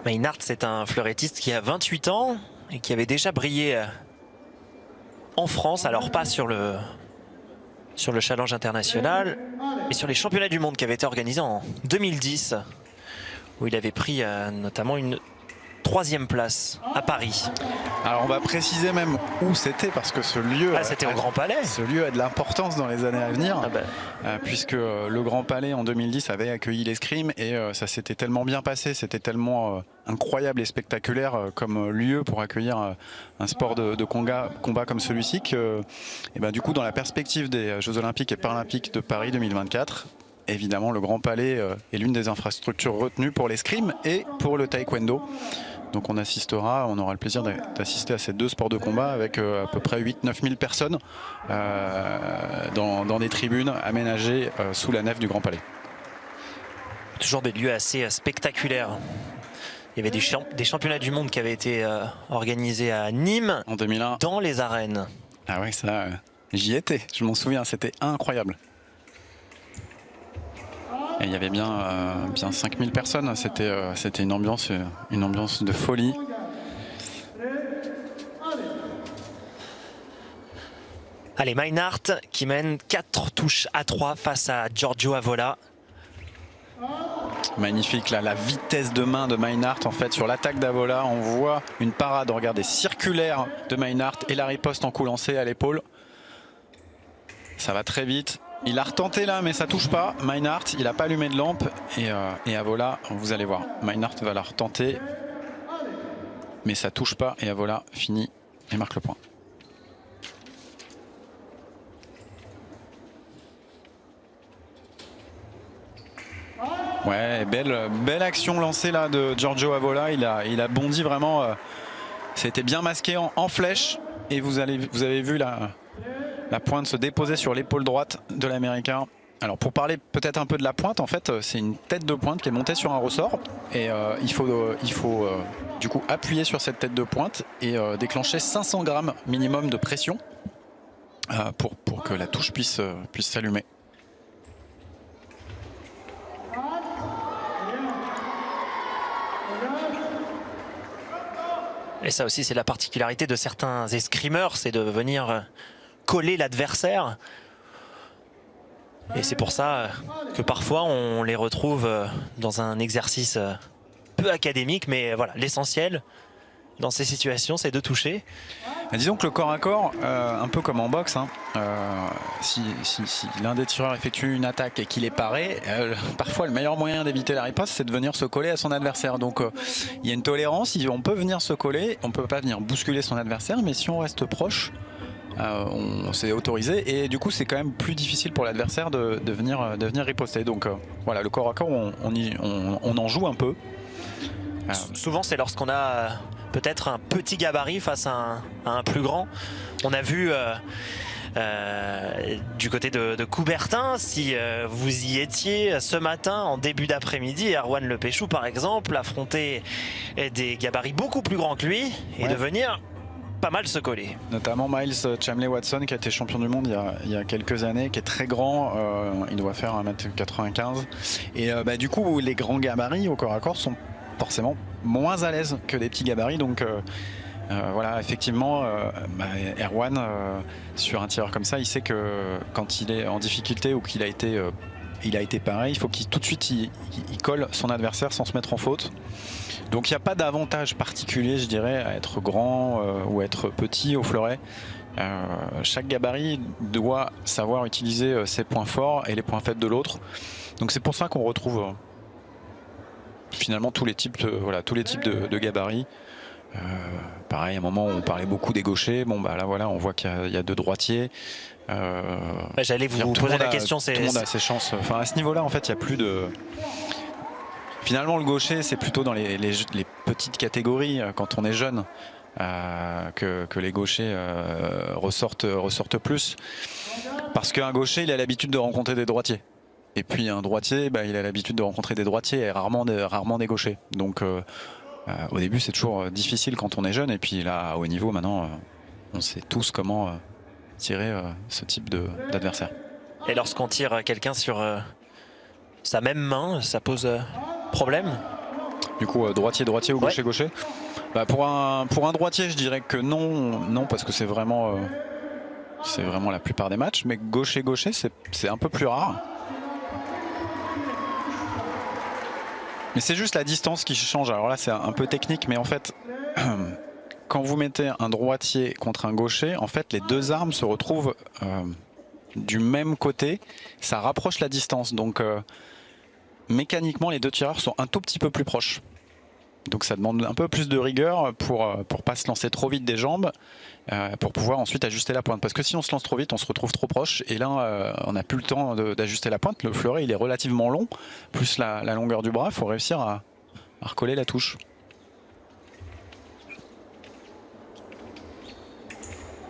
Maynard, c'est un fleurettiste qui a 28 ans et qui avait déjà brillé en France, alors pas sur le challenge international, mais sur les championnats du monde qui avaient été organisés en 2010, où il avait pris notamment une 3e place à Paris. Alors on va préciser même où c'était parce que ce lieu, c'était au Grand Palais. Ce lieu a de l'importance dans les années à venir, puisque le Grand Palais en 2010 avait accueilli l'escrime et ça s'était tellement bien passé, c'était tellement incroyable et spectaculaire comme lieu pour accueillir un sport de combat comme celui-ci que, du coup, dans la perspective des Jeux Olympiques et Paralympiques de Paris 2024, évidemment le Grand Palais est l'une des infrastructures retenues pour l'escrime et pour le taekwondo. Donc on aura le plaisir d'assister à ces 2 sports de combat avec à peu près 8-9 000 personnes dans des tribunes aménagées sous la nef du Grand Palais. Toujours des lieux assez spectaculaires. Il y avait des championnats du monde qui avaient été organisés à Nîmes en 2001 dans les arènes. Ah oui, ça, j'y étais, je m'en souviens, c'était incroyable. Et il y avait bien 5000 personnes, c'était une ambiance de folie. Allez, Maynard qui mène 4 touches à 3 face à Giorgio Avola. Magnifique là, la vitesse de main de Maynard en fait sur l'attaque d'Avola. On voit une parade, regardez, circulaire de Maynard et la riposte en coup lancé à l'épaule. Ça va très vite. Il a retenté là mais ça touche pas. Maynard, il n'a pas allumé de lampe et Avola, vous allez voir, Maynard va la retenter mais ça touche pas et Avola finit et marque le point. Ouais, belle action lancée là de Giorgio Avola. Il a bondi vraiment. C'était bien masqué en flèche et vous avez vu la pointe se déposer sur l'épaule droite de l'Américain. Alors pour parler peut-être un peu de la pointe, en fait c'est une tête de pointe qui est montée sur un ressort et il faut du coup appuyer sur cette tête de pointe et déclencher 500 grammes minimum de pression pour que la touche puisse s'allumer. Et ça aussi c'est la particularité de certains escrimeurs, c'est de venir coller l'adversaire. Et c'est pour ça que parfois on les retrouve dans un exercice peu académique, mais voilà, l'essentiel dans ces situations c'est de toucher. Disons que le corps à corps, un peu comme en boxe, hein, si l'un des tireurs effectue une attaque et qu'il est paré, parfois le meilleur moyen d'éviter la riposte c'est de venir se coller à son adversaire. Donc il y a une tolérance, on peut venir se coller, on ne peut pas venir bousculer son adversaire, mais si on reste proche, on s'est autorisé et du coup c'est quand même plus difficile pour l'adversaire de venir riposter. Donc voilà, le corps à corps on en joue un peu. Souvent c'est lorsqu'on a peut-être un petit gabarit face à un plus grand. On a vu du côté de Coubertin, si vous y étiez ce matin en début d'après-midi, Erwan Le Péchou par exemple affronter des gabarits beaucoup plus grands que lui et de venir pas mal se coller. Notamment Miles Chamley-Watson qui a été champion du monde il y a quelques années, qui est très grand, il doit faire 1m95 et du coup les grands gabarits au corps à corps sont forcément moins à l'aise que les petits gabarits, donc voilà, effectivement Erwan sur un tireur comme ça, il sait que quand il est en difficulté ou qu'il a été pareil, il faut qu'il tout de suite il colle son adversaire sans se mettre en faute. Donc il n'y a pas d'avantage particulier, je dirais, à être grand ou être petit au fleuret. Chaque gabarit doit savoir utiliser ses points forts et les points faibles de l'autre. Donc c'est pour ça qu'on retrouve finalement tous les types de gabarits. Pareil, à un moment on parlait beaucoup des gauchers. Bon bah là voilà, on voit qu'il y a deux droitiers. J'allais vous poser la question. Tout le monde a ses chances. Enfin à ce niveau-là en fait il n'y a plus de. Finalement le gaucher c'est plutôt dans les petites catégories quand on est jeune que les gauchers ressortent plus. Parce qu'un gaucher il a l'habitude de rencontrer des droitiers. Et puis un droitier il a l'habitude de rencontrer des droitiers et rarement des gauchers. Donc au début c'est toujours difficile quand on est jeune et puis là à haut niveau maintenant on sait tous comment tirer ce type d'adversaire. Et lorsqu'on tire quelqu'un sur sa même main, ça pose problème? Du coup droitier ou gaucher? Pour un droitier je dirais que non parce que c'est vraiment la plupart des matchs, mais gaucher c'est un peu plus rare. Mais c'est juste la distance qui change. Alors là c'est un peu technique, mais en fait quand vous mettez un droitier contre un gaucher, en fait les deux armes se retrouvent du même côté, ça rapproche la distance, donc mécaniquement les deux tireurs sont un tout petit peu plus proches. Donc ça demande un peu plus de rigueur pour pas se lancer trop vite des jambes, pour pouvoir ensuite ajuster la pointe. Parce que si on se lance trop vite, on se retrouve trop proche. Et là, on n'a plus le temps d'ajuster la pointe. Le fleuret, il est relativement long. Plus la longueur du bras, il faut réussir à recoller la touche.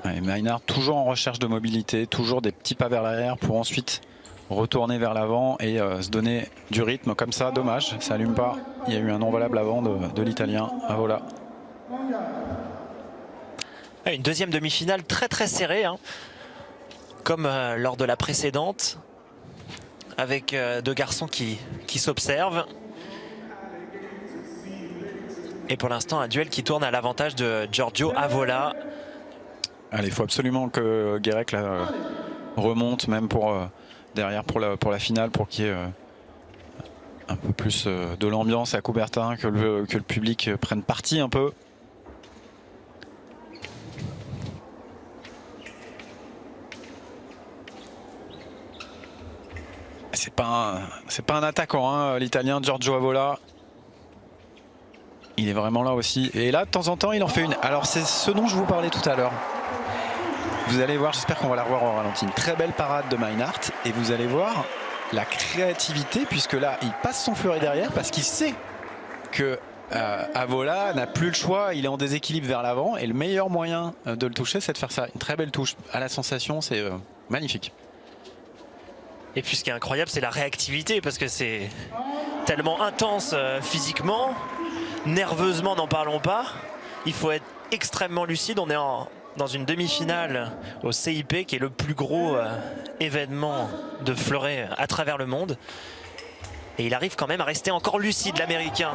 Et Maynard, toujours en recherche de mobilité, toujours des petits pas vers l'arrière pour ensuite retourner vers l'avant et se donner du rythme comme ça. Dommage, ça allume pas. Il y a eu un non valable avant de l'Italien Avola. Une deuxième demi-finale très très serrée, hein, comme lors de la précédente, avec deux garçons qui s'observent. Et pour l'instant un duel qui tourne à l'avantage de Giorgio Avola. Allez, il faut absolument que Guérec remonte même derrière pour la finale, pour qu'il y ait un peu plus de l'ambiance à Coubertin, que le public prenne parti un peu. C'est pas un attaquant, hein, l'Italien Giorgio Avola. Il est vraiment là aussi. Et là, de temps en temps, il en fait une. Alors, c'est ce dont je vous parlais tout à l'heure. Vous allez voir, j'espère qu'on va la revoir au ralenti. Une très belle parade de Maynard. Et vous allez voir la créativité, puisque là, il passe son fleuret derrière parce qu'il sait que Avola n'a plus le choix. Il est en déséquilibre vers l'avant. Et le meilleur moyen de le toucher, c'est de faire ça. Une très belle touche. À la sensation, c'est magnifique. Et puis ce qui est incroyable, c'est la réactivité, parce que c'est tellement intense physiquement, nerveusement n'en parlons pas. Il faut être extrêmement lucide. On est dans une demi-finale au CIP, qui est le plus gros événement de fleuret à travers le monde. Et il arrive quand même à rester encore lucide, l'Américain.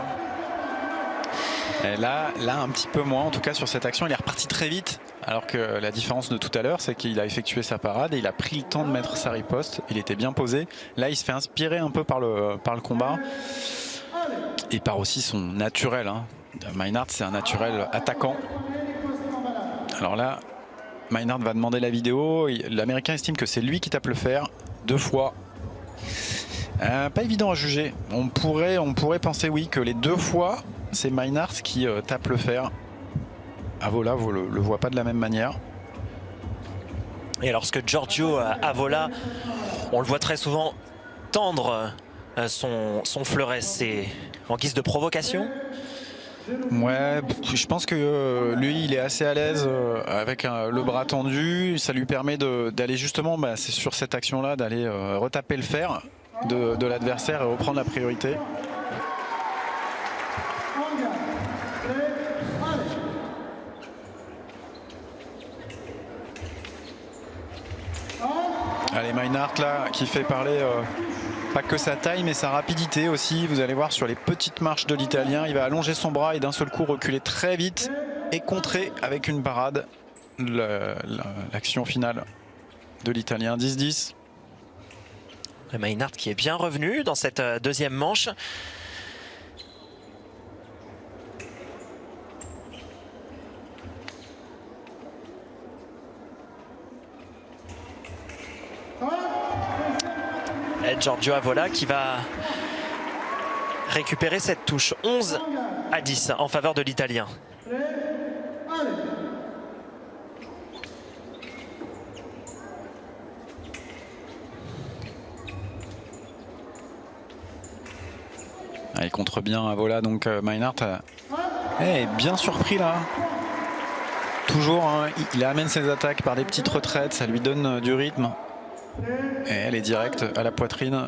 Là, un petit peu moins, en tout cas sur cette action. Il est reparti très vite. Alors que la différence de tout à l'heure, c'est qu'il a effectué sa parade et il a pris le temps de mettre sa riposte. Il était bien posé. Là, il se fait inspirer un peu par le combat. Et par aussi son naturel. Hein. Maynard, c'est un naturel attaquant. Alors là, Maynard va demander la vidéo. L'Américain estime que c'est lui qui tape le fer 2 fois. Pas évident à juger. On pourrait penser, oui, que les 2 fois, c'est Maynard qui tape le fer. Avola le voit pas de la même manière. Et lorsque Giorgio Avola, on le voit très souvent tendre son fleuret, c'est en guise de provocation? Ouais, je pense que lui, il est assez à l'aise avec le bras tendu. Ça lui permet d'aller justement, c'est sur cette action-là, d'aller retaper le fer de l'adversaire et reprendre la priorité. Allez, Meinhardt là qui fait parler pas que sa taille mais sa rapidité aussi. Vous allez voir sur les petites marches de l'Italien, il va allonger son bras et d'un seul coup reculer très vite et contrer avec une parade l'action finale de l'Italien. 10-10. Meinhardt qui est bien revenu dans cette deuxième manche. Et Giorgio Avola qui va récupérer cette touche. 11-10 en faveur de l'Italien. Il contre bien Avola, donc Meinhardt est bien surpris là. Toujours, hein, il amène ses attaques par des petites retraites, ça lui donne du rythme. Et elle est directe à la poitrine.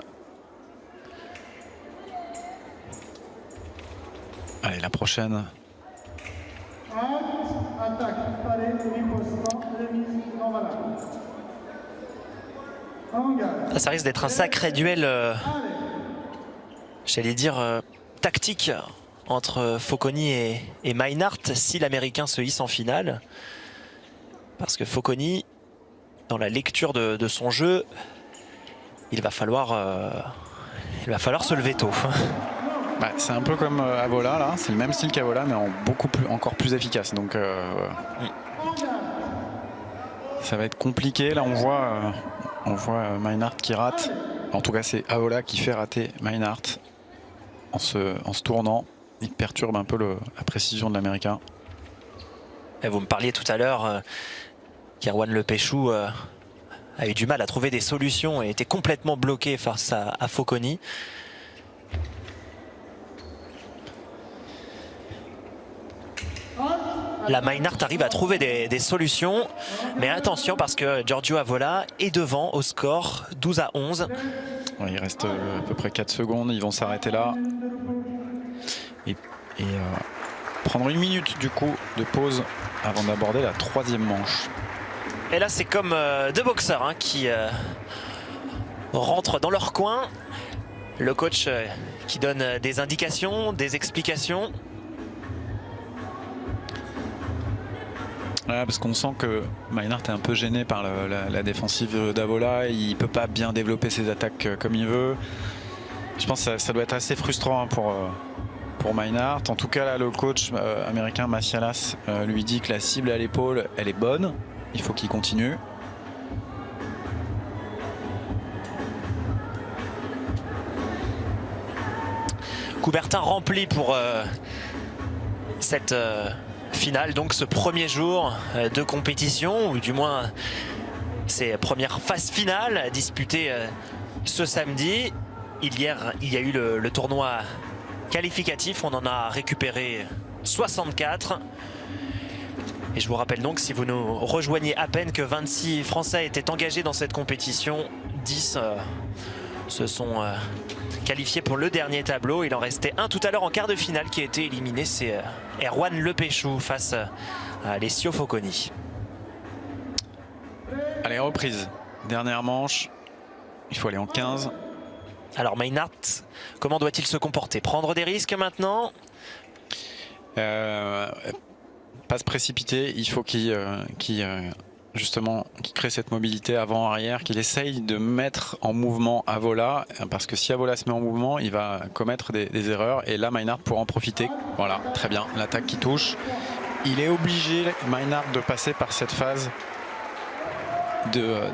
Allez, la prochaine. Ça risque d'être un sacré duel, j'allais dire, tactique entre Focconi et Meinhardt si l'Américain se hisse en finale. Parce que Focconi, dans la lecture de son jeu, il va falloir se lever tôt. C'est un peu comme Avola là, c'est le même style qu'Avola mais encore plus efficace. Donc ça va être compliqué. Là on voit Meinhardt qui rate. En tout cas c'est Avola qui fait rater Meinhardt en se tournant. Il perturbe un peu la précision de l'Américain. Vous me parliez tout à l'heure qu'Erwan Le Péchou a eu du mal à trouver des solutions et était complètement bloqué face à Focconi. La Meinhardt arrive à trouver des solutions, mais attention parce que Giorgio Avola est devant au score 12-11. Il reste à peu près 4 secondes, ils vont s'arrêter là. Et prendre une minute du coup de pause avant d'aborder la troisième manche. Et là c'est comme deux boxeurs qui rentrent dans leur coin. Le coach qui donne des indications, des explications. Ouais, parce qu'on sent que Meinhardt est un peu gêné par la défensive d'Avola. Il peut pas bien développer ses attaques comme il veut. Je pense que ça doit être assez frustrant pour Meinhardt. En tout cas là le coach américain Macialas lui dit que la cible à l'épaule elle est bonne. Il faut qu'il continue. Coubertin rempli pour cette finale, donc ce premier jour de compétition, ou du moins ces premières phases finales disputées ce samedi. Hier, il y a eu le tournoi qualificatif, on en a récupéré 64. Et je vous rappelle donc, si vous nous rejoignez à peine, que 26 Français étaient engagés dans cette compétition. 10 se sont qualifiés pour le dernier tableau. Il en restait un tout à l'heure en quart de finale qui a été éliminé. C'est Erwan Le Péchou face à Alessio Focconi. Allez, reprise. Dernière manche. Il faut aller en 15. Alors Meinhardt, comment doit-il se comporter? Prendre des risques maintenant? Pas se précipiter, il faut qu'il crée cette mobilité avant-arrière, qu'il essaye de mettre en mouvement Avola, parce que si Avola se met en mouvement, il va commettre des erreurs, et là Meinhardt pourra en profiter. Voilà, très bien, l'attaque qui touche. Il est obligé, Meinhardt, de passer par cette phase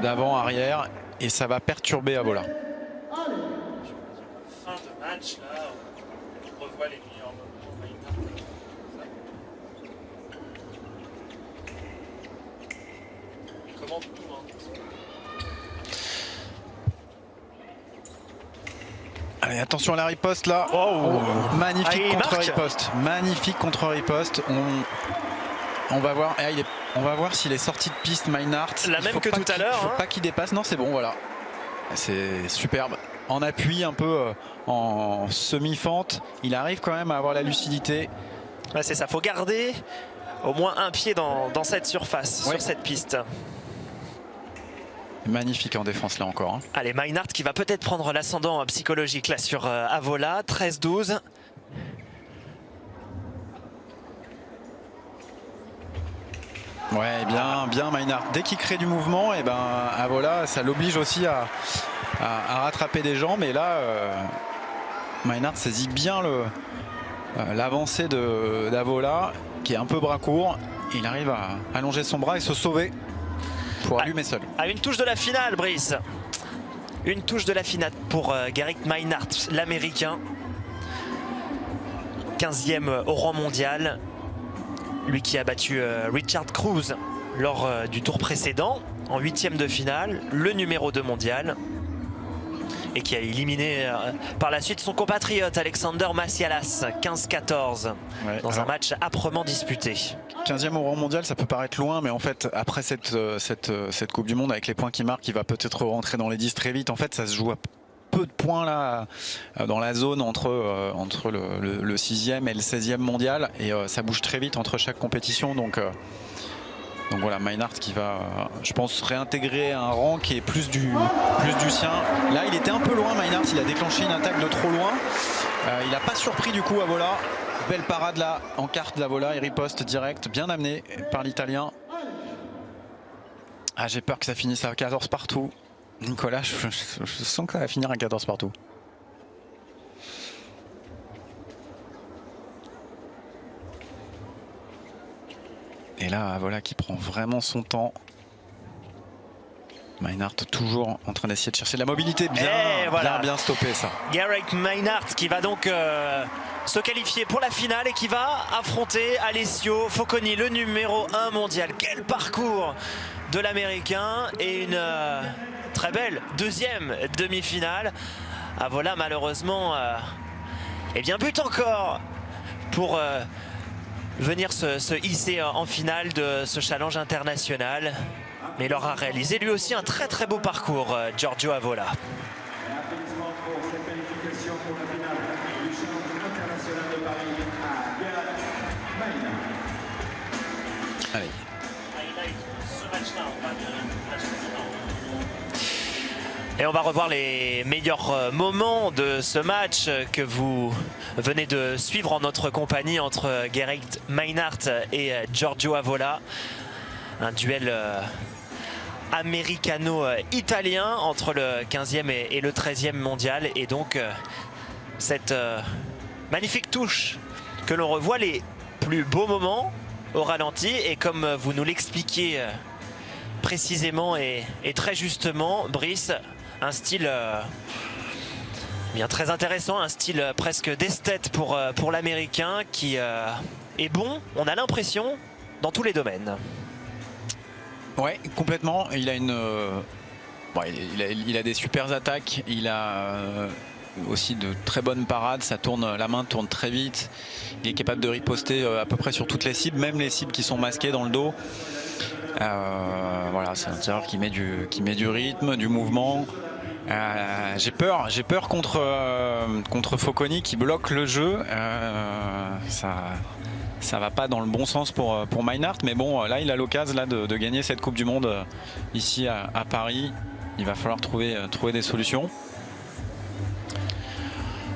d'avant-arrière, et ça va perturber Avola. Fin de match, là, on revoit les meilleurs moments de Meinhardt. Comment tout, Allez, attention à la riposte là. Magnifique contre-riposte. Magnifique contre-riposte. On va voir. On va voir s'il est sorti de piste, Meinhardt. La même que tout à l'heure. Il ne faut pas qu'il dépasse. Non, c'est bon, voilà. C'est superbe. En appui, un peu en semi-fente. Il arrive quand même à avoir la lucidité. Ouais, c'est ça. Faut garder au moins un pied dans cette surface, sur cette piste. Magnifique en défense là encore. Allez, Meinhardt qui va peut-être prendre l'ascendant psychologique là sur Avola. 13-12. Ouais, bien Meinhardt. Dès qu'il crée du mouvement, et ben Avola, ça l'oblige aussi à rattraper des jambes. Et là, Meinhardt saisit bien l'avancée d'Avola, qui est un peu bras court. Il arrive à allonger son bras et se sauver pour allumer seul. À une touche de la finale, Brice. Une touche de la finale pour Gerrit Meinhardt, l'Américain. 15e au rang mondial. Lui qui a battu Richard Cruz lors du tour précédent, en 8e de finale, le numéro 2 mondial. Et qui a éliminé par la suite son compatriote Alexander Massialas, 15-14, dans un match âprement disputé. 15e au rang mondial, ça peut paraître loin, mais en fait, après cette Coupe du Monde, avec les points qu'il marque, il va peut-être rentrer dans les 10 très vite. En fait, ça se joue à peu de points là, dans la zone entre le 6e et le 16e mondial. Et ça bouge très vite entre chaque compétition. Donc voilà, Meinhardt qui va, je pense, réintégrer un rang qui est plus du sien. Là, il était un peu loin, Meinhardt. Il a déclenché une attaque de trop loin. Il n'a pas surpris du coup Avola. Belle parade là, en carte d'Avola. Il riposte direct, bien amené par l'Italien. Ah, j'ai peur que ça finisse à 14 partout. Nicolas, je sens que ça va finir à 14 partout. Et là, Avola qui prend vraiment son temps. Meinhardt toujours en train d'essayer de chercher de la mobilité. Bien stoppé ça. Gerrit Meinhardt qui va donc se qualifier pour la finale et qui va affronter Alessio Focconi, le numéro 1 mondial. Quel parcours de l'Américain et une très belle deuxième demi-finale. Avola malheureusement bute encore pour venir se hisser en finale de ce challenge international. Mais il aura réalisé lui aussi un très très beau parcours, Giorgio Avola. Applaudissements pour cette qualification pour la finale du challenge international de Paris à Gerrit Meinhardt. Allez. Et on va revoir les meilleurs moments de ce match que vous venez de suivre en notre compagnie entre Gerrit Meinhardt et Giorgio Avola. Un duel américano-italien entre le 15e et le 13e mondial. Et donc cette magnifique touche que l'on revoit les plus beaux moments au ralenti. Et comme vous nous l'expliquiez précisément et très justement, Brice, un style bien très intéressant, un style presque d'esthète pour l'Américain qui est bon, on a l'impression, dans tous les domaines. Ouais, complètement. Il a il a des super attaques. Il a aussi de très bonnes parades. La main tourne très vite. Il est capable de riposter à peu près sur toutes les cibles, même les cibles qui sont masquées dans le dos. Voilà, c'est un tireur qui met du rythme, du mouvement. J'ai peur contre Focconi qui bloque le jeu. Ça va pas dans le bon sens pour Meinhardt, mais bon, là il a l'occasion de gagner cette Coupe du Monde ici à Paris. Il va falloir trouver des solutions.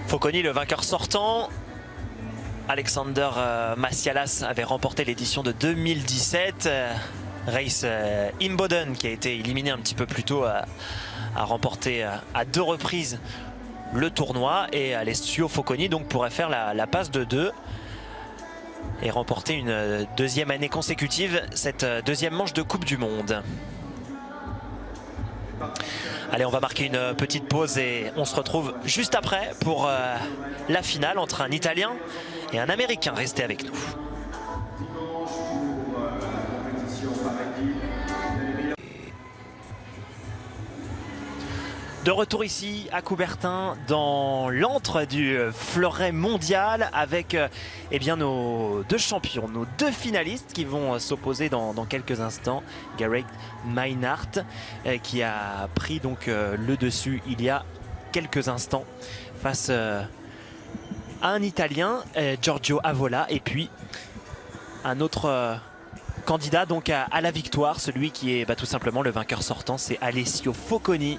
Focconi, le vainqueur sortant. Alexander Massialas avait remporté l'édition de 2017. Race Imboden, qui a été éliminé un petit peu plus tôt, a remporté à 2 reprises le tournoi. Et Alessio Focconi donc pourrait faire la passe de 2 et remporter une deuxième année consécutive cette deuxième manche de Coupe du Monde. Allez, on va marquer une petite pause et on se retrouve juste après pour la finale entre un Italien et un Américain. Restez avec nous. De retour ici à Coubertin dans l'antre du fleuret mondial avec eh bien, nos deux champions, nos deux finalistes qui vont s'opposer dans quelques instants. Gareth Meinhardt qui a pris donc le dessus il y a quelques instants face à un Italien, Giorgio Avola, et puis un autre candidat donc à la victoire, celui qui est tout simplement le vainqueur sortant, c'est Alessio Focconi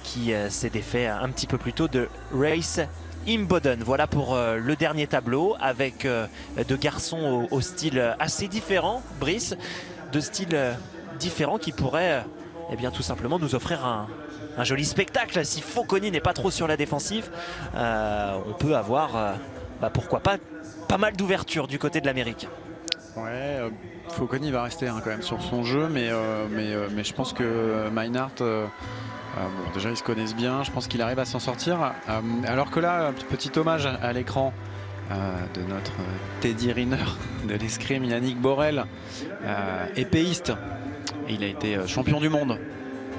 qui s'est défait un petit peu plus tôt de Race Imboden. Voilà pour le dernier tableau avec deux garçons au style assez différent, Brice, deux styles différents qui pourraient eh bien, tout simplement nous offrir un joli spectacle. Si Focconi n'est pas trop sur la défensive, on peut avoir pourquoi pas mal d'ouverture du côté de l'Amérique. Ouais, Focconi va rester quand même sur son jeu, mais je pense que Meinhardt, bon, déjà ils se connaissent bien, je pense qu'il arrive à s'en sortir. Alors que là, un petit hommage à l'écran de notre Teddy Riner de l'escrime, Yannick Borel, épéiste. Il a été champion du monde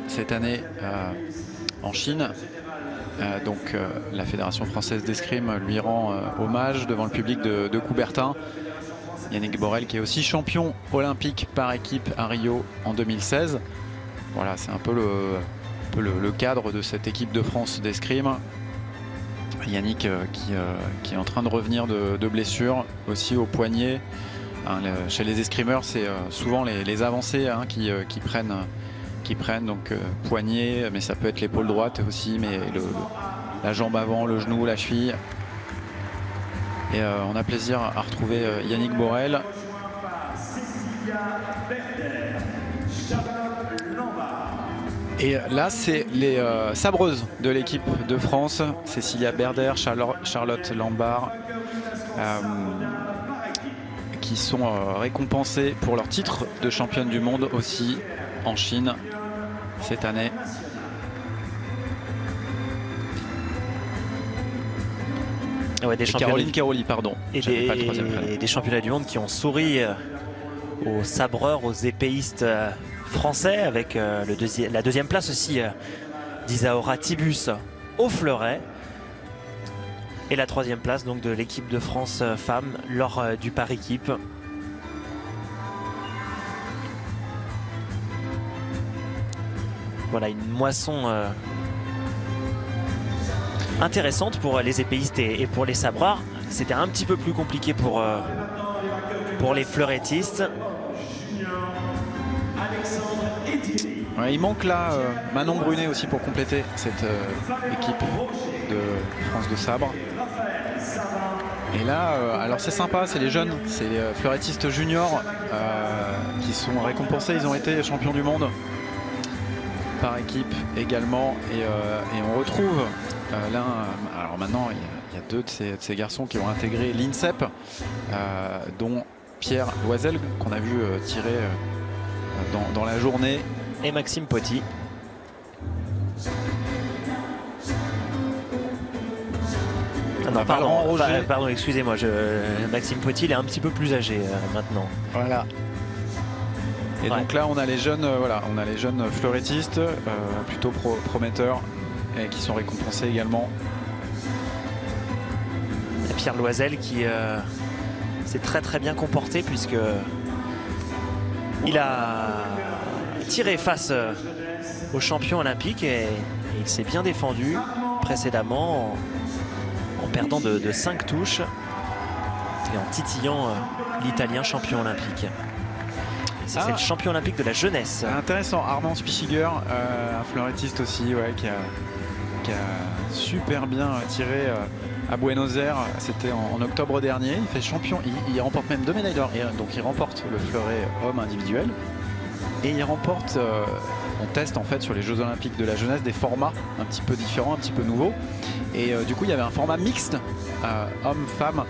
cette année en Chine. Donc la Fédération française d'escrime lui rend hommage devant le public de Coubertin. Yannick Borel qui est aussi champion olympique par équipe à Rio en 2016. Voilà, c'est un peu le cadre de cette équipe de France d'escrime. Yannick qui est en train de revenir de blessure aussi au poignet. Hein, chez les escrimeurs, c'est souvent les avancées qui prennent donc poignet, mais ça peut être l'épaule droite aussi, mais la jambe avant, le genou, la cheville. Et on a plaisir à retrouver Yannick Borel. Et là, c'est les sabreuses de l'équipe de France, Cécilia Berder, Charlotte Lambard, qui sont récompensées pour leur titre de championne du monde aussi en Chine cette année. Ouais, Caroline Keroli, pardon. Et des championnats du monde qui ont souri aux sabreurs, aux épéistes français, avec la deuxième place aussi d'Isaora Tibus au fleuret. Et la troisième place donc de l'équipe de France femmes lors du par équipe. Voilà une moisson intéressante pour les épéistes et pour les sabreurs. C'était un petit peu plus compliqué pour les fleurettistes. Ouais, il manque là Manon Brunet aussi pour compléter cette équipe de France de sabre. Et là, alors c'est sympa, c'est les jeunes, c'est les fleurettistes juniors qui sont récompensés. Ils ont été champions du monde par équipe également. Et on retrouve alors maintenant il y a deux de ces garçons qui ont intégré l'INSEP, dont Pierre Loisel qu'on a vu tirer dans la journée, et Maxime Poty. Ah non, pardon, excusez-moi, Maxime Poty, il est un petit peu plus âgé maintenant. Voilà. Et donc là on a les jeunes, on a les jeunes fleurettistes plutôt prometteurs et qui sont récompensés également. Et Pierre Loisel qui s'est très bien comporté puisque il a tiré face aux champions olympiques et il s'est bien défendu précédemment en perdant de 5 touches et en titillant l'Italien champion olympique. C'est le champion olympique de la jeunesse. Intéressant, Armand Spichiger, un fleurettiste aussi, qui a super bien tiré à Buenos Aires. C'était en octobre dernier. Il fait champion, il remporte même 2 médailles d'or. Donc il remporte le fleuret homme individuel. Et il remporte, on teste en fait sur les Jeux Olympiques de la jeunesse des formats un petit peu différents, un petit peu nouveaux. Et du coup il y avait un format mixte, homme-femme,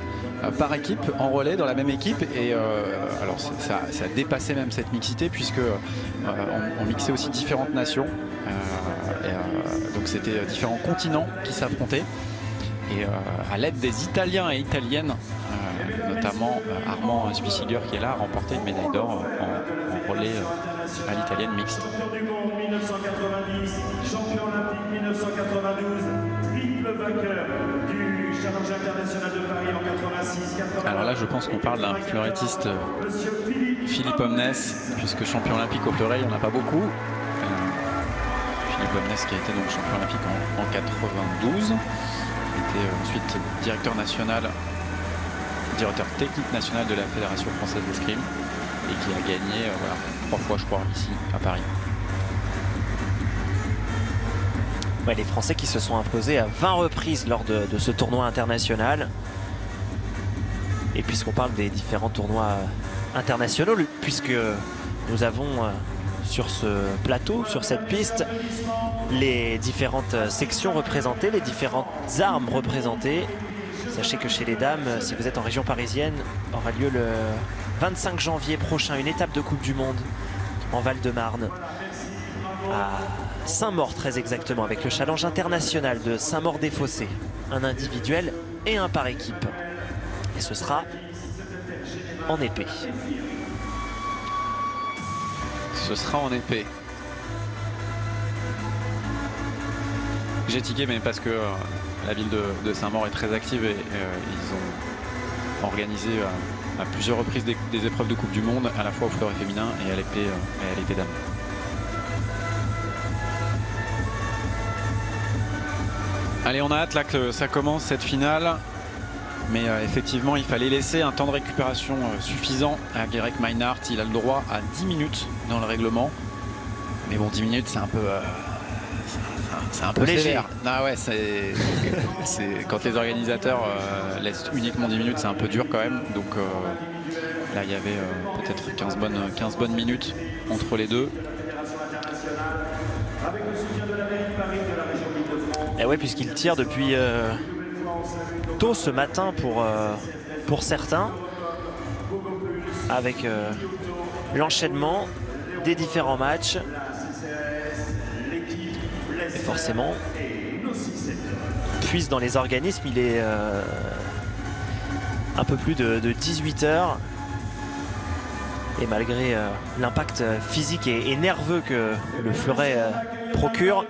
par équipe, en relais dans la même équipe. Et alors ça a dépassé même cette mixité puisque on mixait aussi différentes nations. Donc c'était différents continents qui s'affrontaient. Et à l'aide des Italiens et Italiennes, notamment Armand Spichiger qui est là, a remporté une médaille d'or en relais à l'italienne mixte. Champion du monde 1990, champion olympique 1990. Alors là, je pense qu'on parle d'un fleurettiste Philippe Omnes, puisque champion olympique au fleuret, il n'y en a pas beaucoup. Philippe Omnes qui a été donc champion olympique en 92, était ensuite directeur technique national de la Fédération française d'escrime et qui a gagné 3 fois, je crois, ici à Paris. Ouais, les Français qui se sont imposés à 20 reprises lors de ce tournoi international. Et puisqu'on parle des différents tournois internationaux, puisque nous avons sur ce plateau, sur cette piste, les différentes sections représentées, les différentes armes représentées. Sachez que chez les dames, si vous êtes en région parisienne, aura lieu le 25 janvier prochain une étape de Coupe du Monde en Val-de-Marne, à Saint-Maur très exactement, avec le challenge international de Saint-Maur-des-Fossés, un individuel et un par équipe. Et ce sera en épée. Ce sera en épée. J'ai tiqué, mais parce que la ville de Saint-Maur est très active et ils ont organisé à plusieurs reprises des épreuves de Coupe du Monde, à la fois au fleuret féminin et à l'épée dame. Allez, on a hâte là que ça commence cette finale. Mais effectivement, il fallait laisser un temps de récupération suffisant à Guerec Meinhardt. Il a le droit à 10 minutes dans le règlement. Mais bon, 10 minutes, c'est un peu... c'est un peu léger. Sévère. Ah ouais, c'est quand les organisateurs laissent uniquement 10 minutes, c'est un peu dur quand même. Donc là, il y avait peut-être 15 bonnes minutes entre les deux. Et ouais, puisqu'il tire depuis tôt ce matin pour certains, avec l'enchaînement des différents matchs. Et forcément, puise dans les organismes, il est un peu plus de 18 h. Et malgré l'impact physique et nerveux que le fleuret procure,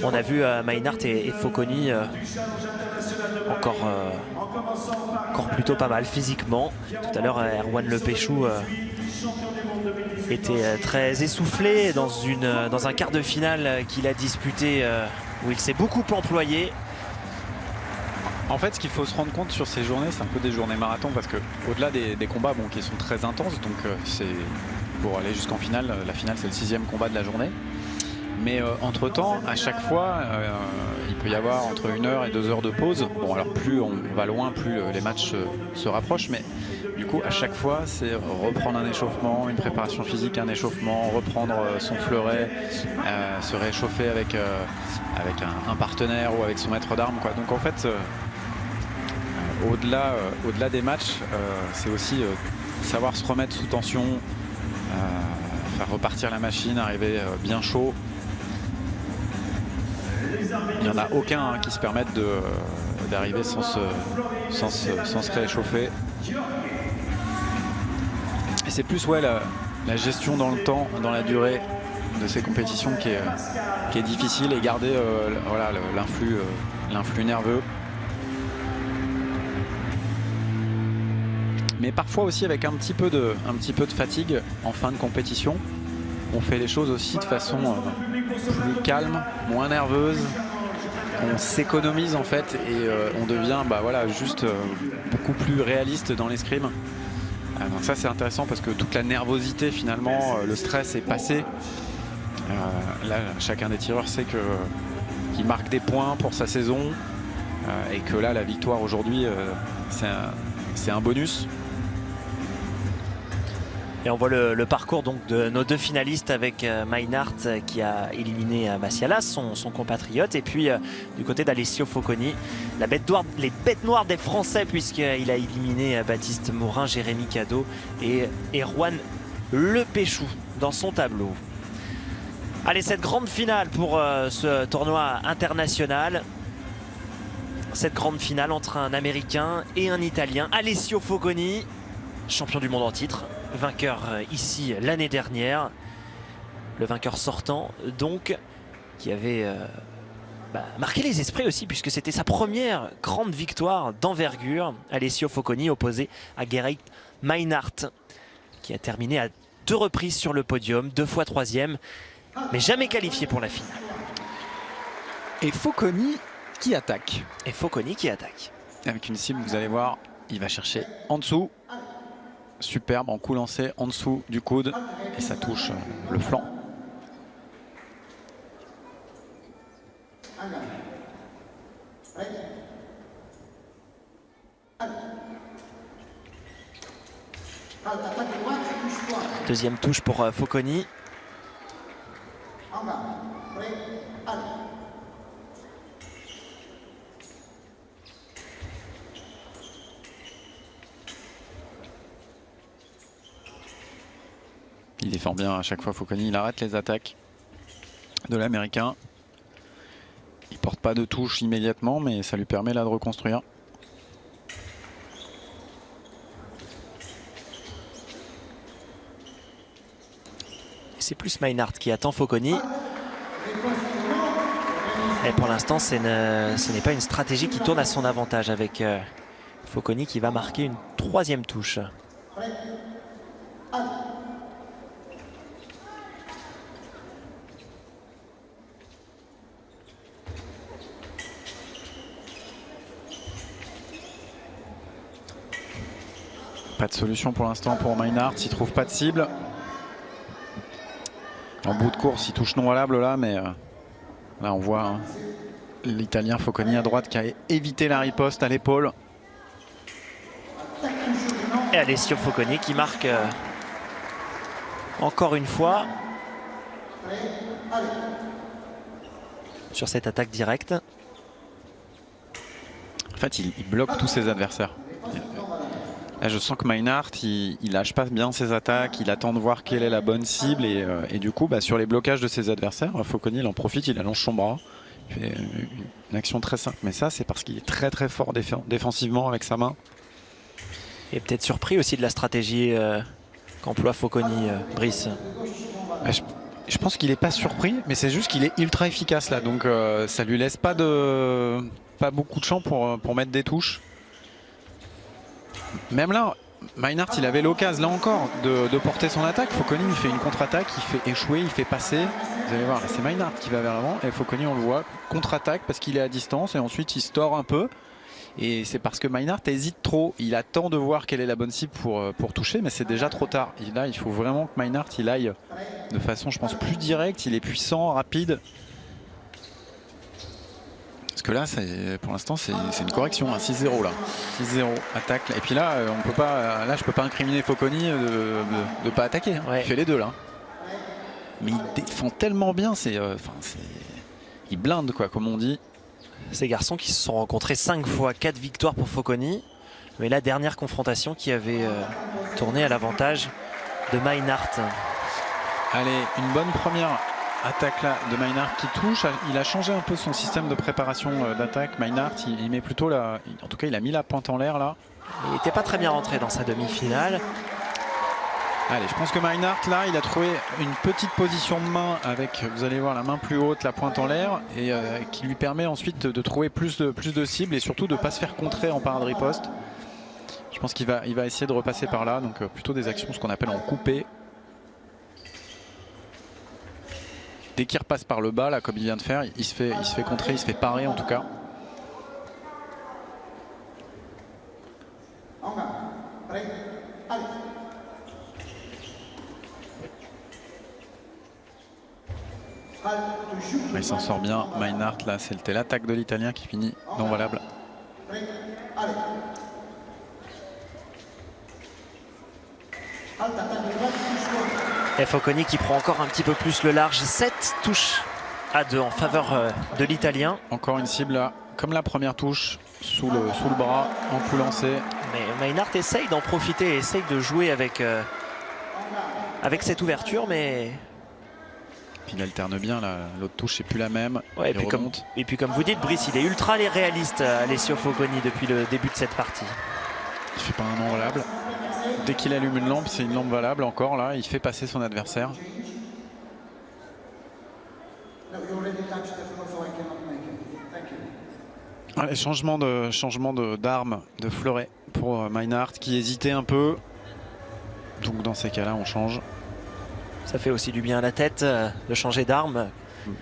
on a vu Meinhardt et Focconi encore plutôt pas mal physiquement. Tout à l'heure, Erwan Le Péchou était très essoufflé dans un quart de finale qu'il a disputé où il s'est beaucoup employé. En fait, ce qu'il faut se rendre compte sur ces journées, c'est un peu des journées marathon, parce que au-delà des combats qui sont très intenses, donc c'est pour aller jusqu'en finale, la finale c'est le 6e combat de la journée. Mais entre-temps, à chaque fois, il peut y avoir entre 1 heure et 2 heures de pause. Bon, alors plus on va loin, plus les matchs se rapprochent. Mais du coup, à chaque fois, c'est reprendre un échauffement, une préparation physique, un échauffement, reprendre son fleuret, se réchauffer avec un partenaire ou avec son maître d'armes, quoi. Donc en fait, au-delà des matchs, c'est aussi savoir se remettre sous tension, faire repartir la machine, arriver bien chaud. Il n'y en a aucun qui se permette d'arriver sans se réchauffer. Et c'est plus la gestion dans le temps, dans la durée de ces compétitions qui est difficile, et garder l'influx nerveux. Mais parfois aussi avec un petit peu de fatigue en fin de compétition. On fait les choses aussi de façon plus calme, moins nerveuse. On s'économise en fait et on devient juste beaucoup plus réaliste dans l'escrime. Donc ça c'est intéressant parce que toute la nervosité finalement, le stress est passé. Là chacun des tireurs sait qu'il marque des points pour sa saison et que là la victoire aujourd'hui c'est un bonus. Et on voit le parcours donc de nos deux finalistes avec Meinhardt qui a éliminé Massialas, son compatriote, et puis du côté d'Alessio Focconi, les bêtes noires des Français, puisqu'il a éliminé Baptiste Morin, Jérémy Cadot et Erwan Le Péchou dans son tableau. Allez, cette grande finale pour ce tournoi international. Cette grande finale entre un Américain et un Italien, Alessio Focconi, champion du monde en titre, vainqueur ici l'année dernière, le vainqueur sortant donc, qui avait marqué les esprits aussi, puisque c'était sa première grande victoire d'envergure. Alessio Focconi opposé à Gerrit Meinhardt, qui a terminé à 2 reprises sur le podium, 2 fois 3e, mais jamais qualifié pour la finale. Et Focconi qui attaque. Et Focconi qui attaque. Avec une cible, vous allez voir, il va chercher en dessous. Superbe, en coup lancé en dessous du coude. Et ça touche le flanc. Deuxième touche pour Focconi. Il défend bien à chaque fois Focconi, il arrête les attaques de l'Américain. Il porte pas de touche immédiatement, mais ça lui permet là de reconstruire. C'est plus Meinhardt qui attend Focconi. Et pour l'instant, ce n'est pas une stratégie qui tourne à son avantage avec Focconi qui va marquer une 3e touche. Pas de solution pour l'instant pour Meinhardt, il trouve pas de cible. En bout de course, il touche non valable là, mais là on voit hein, l'Italien Focconi à droite qui a évité la riposte à l'épaule. Et Alessio Focconi qui marque encore une fois sur cette attaque directe. En fait, il bloque tous ses adversaires. Là, je sens que Meinhardt, il lâche pas bien ses attaques, il attend de voir quelle est la bonne cible et du coup, sur les blocages de ses adversaires, Focconi il en profite, il allonge son bras, il fait une action très simple. Mais ça, c'est parce qu'il est très très fort défensivement avec sa main. Et peut-être surpris aussi de la stratégie qu'emploie Focconi, Brice. Je pense qu'il n'est pas surpris, mais c'est juste qu'il est ultra efficace là, donc ça lui laisse pas beaucoup de champ pour mettre des touches. Même là, Meinhardt, il avait l'occasion, là encore, de porter son attaque. Focconi, il fait une contre-attaque, il fait échouer, il fait passer. Vous allez voir, c'est Meinhardt qui va vers l'avant. Et Focconi, on le voit, contre-attaque parce qu'il est à distance. Et ensuite, il se tord un peu. Et c'est parce que Meinhardt hésite trop. Il attend de voir quelle est la bonne cible pour toucher, mais c'est déjà trop tard. Et là, il faut vraiment que Meinhardt, il aille de façon, je pense, plus directe. Il est puissant, rapide. Parce que là, pour l'instant, c'est une correction, 6-0 là. 6-0, attaque. Et puis là, on peut pas, là, je peux pas incriminer Focconi de ne pas attaquer. Hein. Ouais. Il fait les deux là. Mais il défend tellement bien, il blinde quoi, comme on dit. Ces garçons qui se sont rencontrés 5 fois, 4 victoires pour Focconi. Mais la dernière confrontation qui avait tourné à l'avantage de Meinhardt. Allez, une bonne première attaque là de Meinhardt qui touche. Il a changé un peu son système de préparation d'attaque. Meinhardt, il met plutôt la... En tout cas, il a mis la pointe en l'air là. Il n'était pas très bien rentré dans sa demi-finale. Allez, je pense que Meinhardt là, il a trouvé une petite position de main avec, vous allez voir, la main plus haute, la pointe en l'air, et qui lui permet ensuite de trouver plus de cibles et surtout de ne pas se faire contrer en parade riposte. Je pense qu'il va essayer de repasser par là, donc plutôt des actions, ce qu'on appelle en coupé. Dès qu'il repasse par le bas, là, comme il vient de faire, il se fait contrer, il se fait parer en tout cas. Il s'en sort bien, Meinhardt là, c'était l'attaque de l'Italien qui finit non valable. Et Focconi qui prend encore un petit peu plus le large, 7 touches à 2 en faveur de l'Italien. Encore une cible là, comme la première touche, sous le bras, en coup lancé. Mais Meinhardt essaye d'en profiter, essaye de jouer avec cette ouverture, mais... Puis il alterne bien, l'autre touche c'est plus la même. Ouais, et puis comme vous dites, Brice, il est ultra réaliste, Alessio Focconi, depuis le début de cette partie. Il fait pas un non valable. Dès qu'il allume une lampe, c'est une lampe valable encore là, il fait passer son adversaire. Allez, changement d'arme de Fleuret pour Meinhardt qui hésitait un peu. Donc dans ces cas-là, on change. Ça fait aussi du bien à la tête de changer d'arme.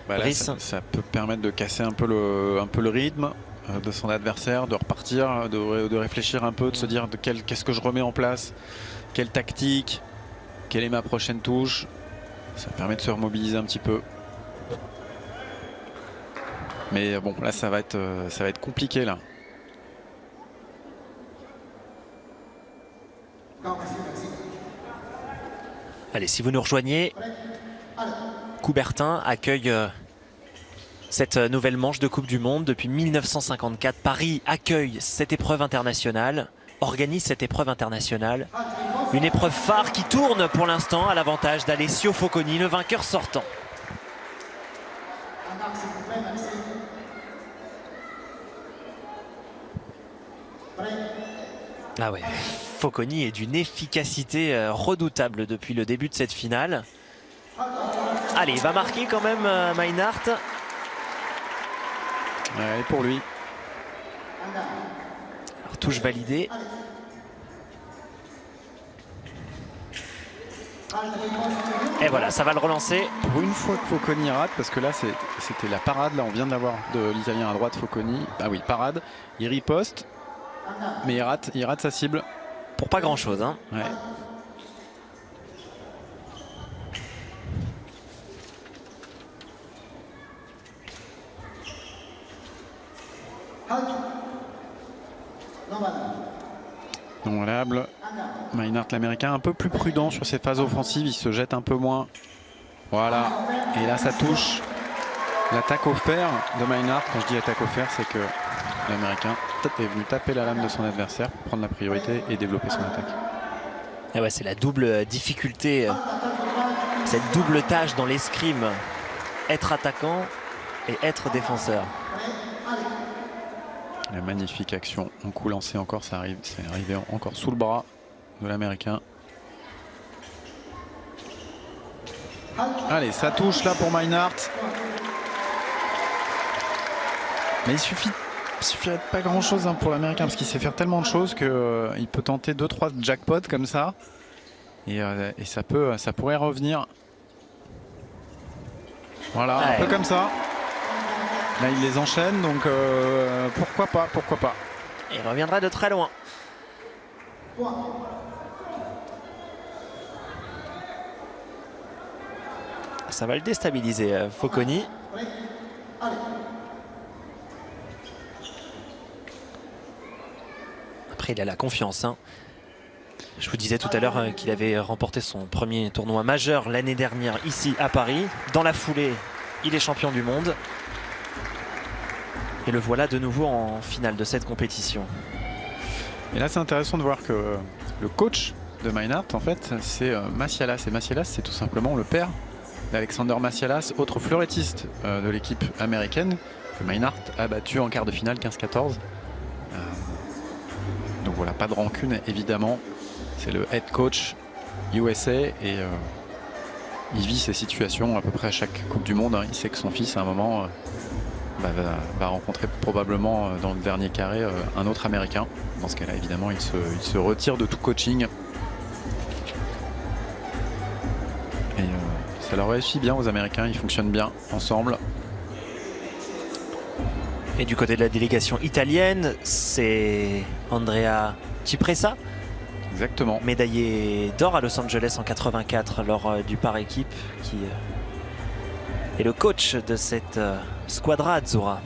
Là, ça peut permettre de casser un peu le rythme de son adversaire, de repartir, de réfléchir un peu, de se dire qu'est-ce que je remets en place, quelle tactique, quelle est ma prochaine touche. Ça permet de se remobiliser un petit peu. Mais bon, là ça va être compliqué là. Allez, si vous nous rejoignez, Coubertin accueille cette nouvelle manche de Coupe du Monde depuis 1954. Paris accueille cette épreuve internationale, organise cette épreuve internationale. Une épreuve phare qui tourne pour l'instant à l'avantage d'Alessio Focconi, le vainqueur sortant. Ah ouais, Focconi est d'une efficacité redoutable depuis le début de cette finale. Allez, il va marquer quand même Meinhardt. Ouais, pour lui. Alors, touche validée. Et voilà, ça va le relancer. Pour une fois que Focconi rate, parce que là c'était la parade, là on vient de l'avoir de l'Italien à droite, Focconi. Ah oui, parade, il riposte, mais il rate sa cible. Pour pas grand chose, hein. Ouais. Non valable. Meinhardt l'américain un peu plus prudent sur ses phases offensives, il se jette un peu moins. Voilà, et là ça touche l'attaque au fer de Meinhardt. Quand je dis attaque au fer, c'est que l'américain est venu taper la lame de son adversaire pour prendre la priorité et développer son attaque. Et ouais, c'est la double difficulté, cette double tâche dans l'escrime, être attaquant et être défenseur. La magnifique action en coup lancé encore, c'est arrivé encore sous le bras de l'américain. Allez, ça touche là pour Meinhardt. Mais il suffirait de pas grand chose pour l'américain parce qu'il sait faire tellement de choses qu'il peut tenter 2-3 jackpots comme ça. Et ça pourrait revenir. Voilà, un peu comme ça. Là, il les enchaîne, donc pourquoi pas. Il reviendra de très loin. Ça va le déstabiliser, Focconi. Après, il a la confiance, hein. Je vous disais tout à l'heure qu'il avait remporté son premier tournoi majeur l'année dernière ici à Paris. Dans la foulée, il est champion du monde. Et le voilà de nouveau en finale de cette compétition. Et là, c'est intéressant de voir que le coach de Meinhardt, en fait, c'est Massialas. Et Massialas, c'est tout simplement le père d'Alexander Massialas, autre fleurettiste de l'équipe américaine, que Meinhardt a battu en quart de finale 15-14. Donc voilà, pas de rancune, évidemment. C'est le head coach USA et il vit ces situations à peu près à chaque Coupe du Monde. Hein. Il sait que son fils, à un moment... va rencontrer probablement dans le dernier carré un autre américain. Dans ce cas-là, évidemment, il se retire de tout coaching. Et ça leur réussit bien aux Américains, ils fonctionnent bien ensemble. Et du côté de la délégation italienne, c'est Andrea Cipressa. Exactement. Médaillé d'or à Los Angeles en 84 lors du par équipe, qui est le coach de cette squadra Azzurra.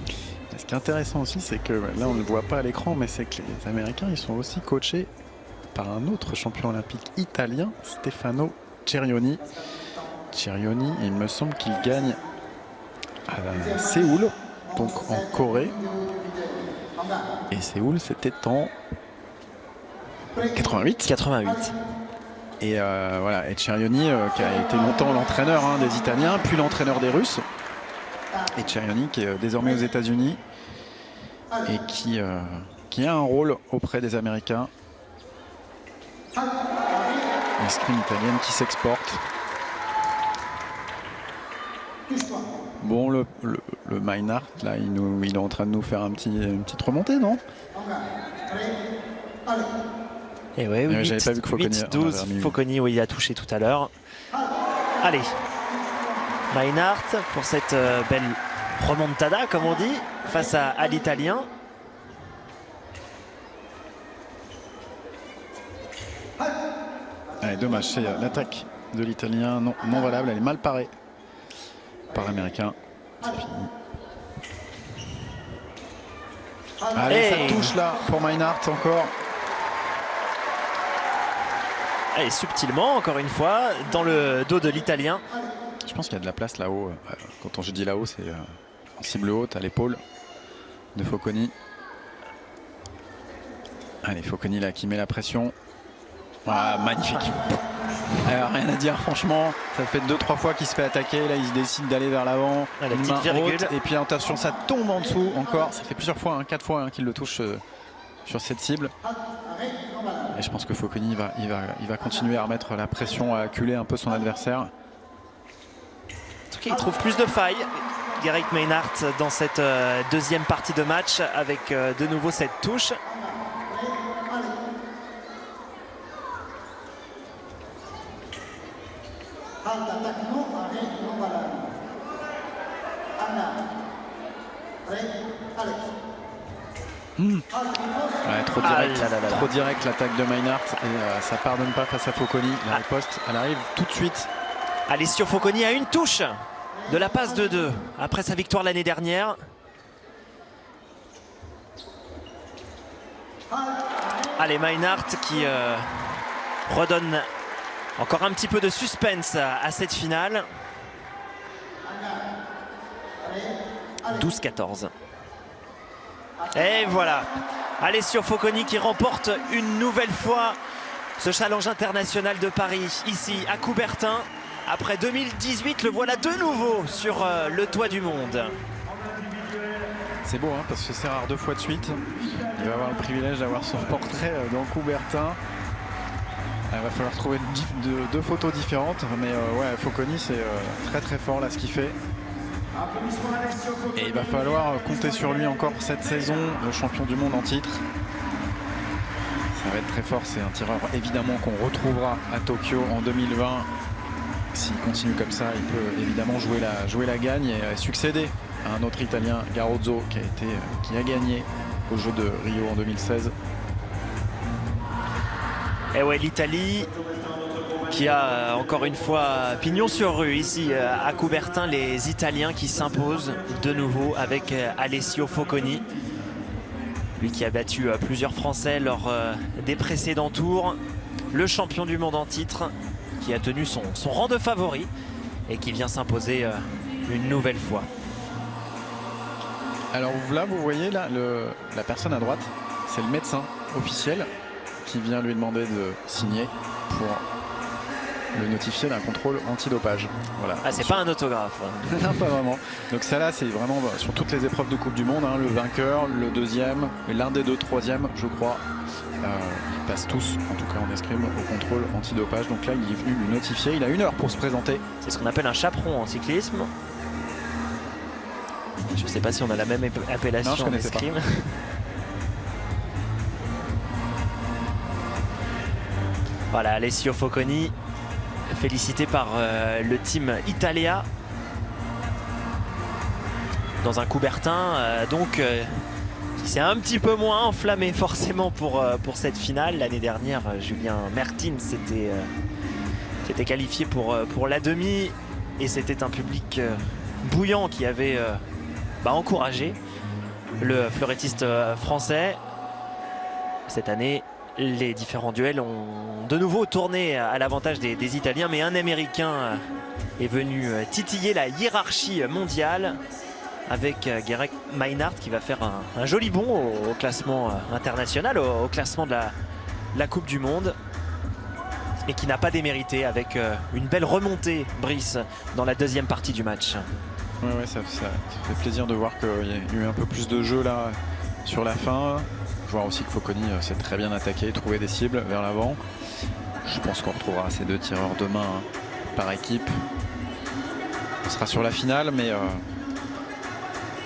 Ce qui est intéressant aussi, c'est que là on ne le voit pas à l'écran, mais c'est que les Américains ils sont aussi coachés par un autre champion olympique italien, Stefano Cerioni. Cerioni, il me semble qu'il gagne à Séoul, donc en Corée. Et Séoul, c'était en 88. Et voilà, et Cerioni qui a été longtemps l'entraîneur des Italiens, puis l'entraîneur des Russes. Et Cerioni qui est désormais aux États-Unis et qui a un rôle auprès des Américains. L'escrime italienne qui s'exporte. Bon, le Maynard, là, il est en train de nous faire une petite remontée, non? Et ouais, j'avais pas vu que Foconi 8-12, Foconi, oui, il a touché tout à l'heure. Allez, Maynard pour cette belle remontada, comme on dit, face à l'Italien. Allez, dommage, c'est l'attaque de l'Italien non valable, elle est mal parée par l'Américain. Allez, ça touche là pour Maynard encore. Allez, subtilement, encore une fois, dans le dos de l'Italien. Je pense qu'il y a de la place là-haut. Quand je dis là-haut, c'est en cible haute, à l'épaule de Foconi. Allez, Foconi là qui met la pression. Ah, magnifique. Rien à dire, franchement. Ça fait 2-3 fois qu'il se fait attaquer. Là, il se décide d'aller vers l'avant. La petite virgule. Et puis attention, ça tombe en dessous encore. Ça fait plusieurs fois, 4 fois qu'il le touche sur cette cible. Et je pense que Foconi il va continuer à remettre la pression, à acculer un peu son adversaire. En tout cas, il trouve plus de failles, Garrick Maynard, dans cette deuxième partie de match, avec de nouveau cette touche. Ouais, trop direct l'attaque de Maynard et ça pardonne pas face à Foconi. La riposte, elle arrive tout de suite. Alessio Foconi a une touche de la passe de 2 après sa victoire l'année dernière. Allez, Maynard qui redonne encore un petit peu de suspense à cette finale. 12-14. Et voilà, Alessio Foconi qui remporte une nouvelle fois ce challenge international de Paris, ici à Coubertin. Après 2018, le voilà de nouveau sur le toit du monde. C'est beau, parce que c'est rare 2 fois de suite. Il va avoir le privilège d'avoir son portrait dans Coubertin. Il va falloir trouver 2 photos différentes. Mais ouais, Foconi, c'est très très fort là ce qu'il fait. Et il va falloir compter sur lui encore cette saison, le champion du monde en titre. Ça va être très fort, c'est un tireur évidemment qu'on retrouvera à Tokyo en 2020. S'il continue comme ça, il peut évidemment jouer la gagne et succéder à un autre Italien, Garozzo, qui a gagné aux Jeux de Rio en 2016. Et ouais, l'Italie qui a encore une fois pignon sur rue ici à Coubertin, les Italiens qui s'imposent de nouveau avec Alessio Foconi. Lui qui a battu plusieurs Français lors des précédents tours. Le champion du monde en titre qui a tenu son rang de favori et qui vient s'imposer une nouvelle fois. Alors là, vous voyez là, la personne à droite, c'est le médecin officiel qui vient lui demander de signer pour le notifier d'un contrôle antidopage. Voilà. Ah, c'est pas un autographe. Non, pas vraiment. Donc ça là, c'est vraiment sur toutes les épreuves de Coupe du Monde, le vainqueur, le deuxième, et l'un des 2 troisièmes, je crois. Ils passent tous, en tout cas en escrime, au contrôle antidopage. Donc là, il est venu lui notifier. Il a 1 heure pour se présenter. C'est ce qu'on appelle un chaperon en cyclisme. Je sais pas si on a la même appellation en escrime. Voilà, Alessio Foconi, félicité par le team Italia dans un Coubertin qui s'est un petit peu moins enflammé forcément pour cette finale. L'année dernière, Julien Mertins s'était qualifié pour la demi et c'était un public bouillant qui avait encouragé le fleurettiste français. Cette année, les différents duels ont de nouveau tourné à l'avantage des Italiens, mais un Américain est venu titiller la hiérarchie mondiale avec Garrick Maynard qui va faire un joli bond au classement international, au classement de la Coupe du Monde, et qui n'a pas démérité avec une belle remontée, Brice, dans la deuxième partie du match. Ouais, ça fait plaisir de voir qu'il y a eu un peu plus de jeu là sur la fin. Voir aussi que Foconi s'est très bien attaqué, trouvé des cibles vers l'avant. Je pense qu'on retrouvera ces 2 tireurs demain par équipe. On sera sur la finale, mais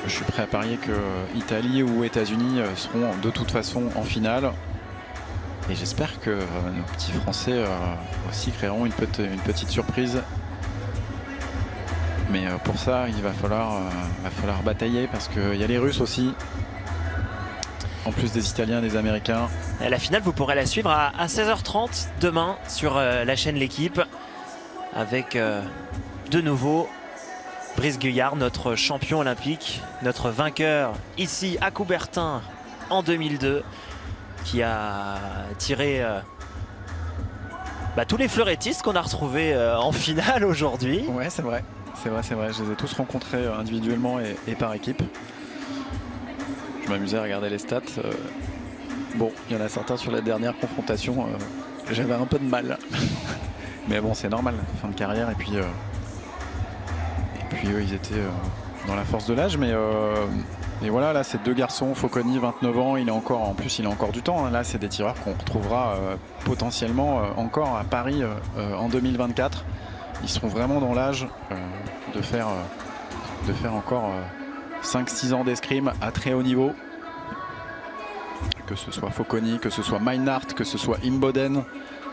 je suis prêt à parier que Italie ou États-Unis seront de toute façon en finale. Et j'espère que nos petits Français aussi créeront une petite surprise. Mais pour ça, il va falloir batailler parce qu'il y a les Russes aussi. En plus des Italiens et des Américains. Et la finale, vous pourrez la suivre à 16h30 demain sur la chaîne L'Équipe. Avec de nouveau Brice Guyart, notre champion olympique, notre vainqueur ici à Coubertin en 2002. Qui a tiré tous les fleurettistes qu'on a retrouvés en finale aujourd'hui. Ouais, c'est vrai. Je les ai tous rencontrés individuellement et par équipe. Je m'amusais à regarder les stats. Bon, il y en a certains sur la dernière confrontation. J'avais un peu de mal. Mais bon, c'est normal, fin de carrière. Et puis eux, ils étaient dans la force de l'âge. Et voilà, là, c'est 2 garçons. Focconi, 29 ans. En plus, il a encore du temps. Là, c'est des tireurs qu'on retrouvera potentiellement encore à Paris en 2024. Ils seront vraiment dans l'âge de faire encore 5-6 ans d'escrime à très haut niveau. Que ce soit Focconi, que ce soit Meinhardt, que ce soit Imboden.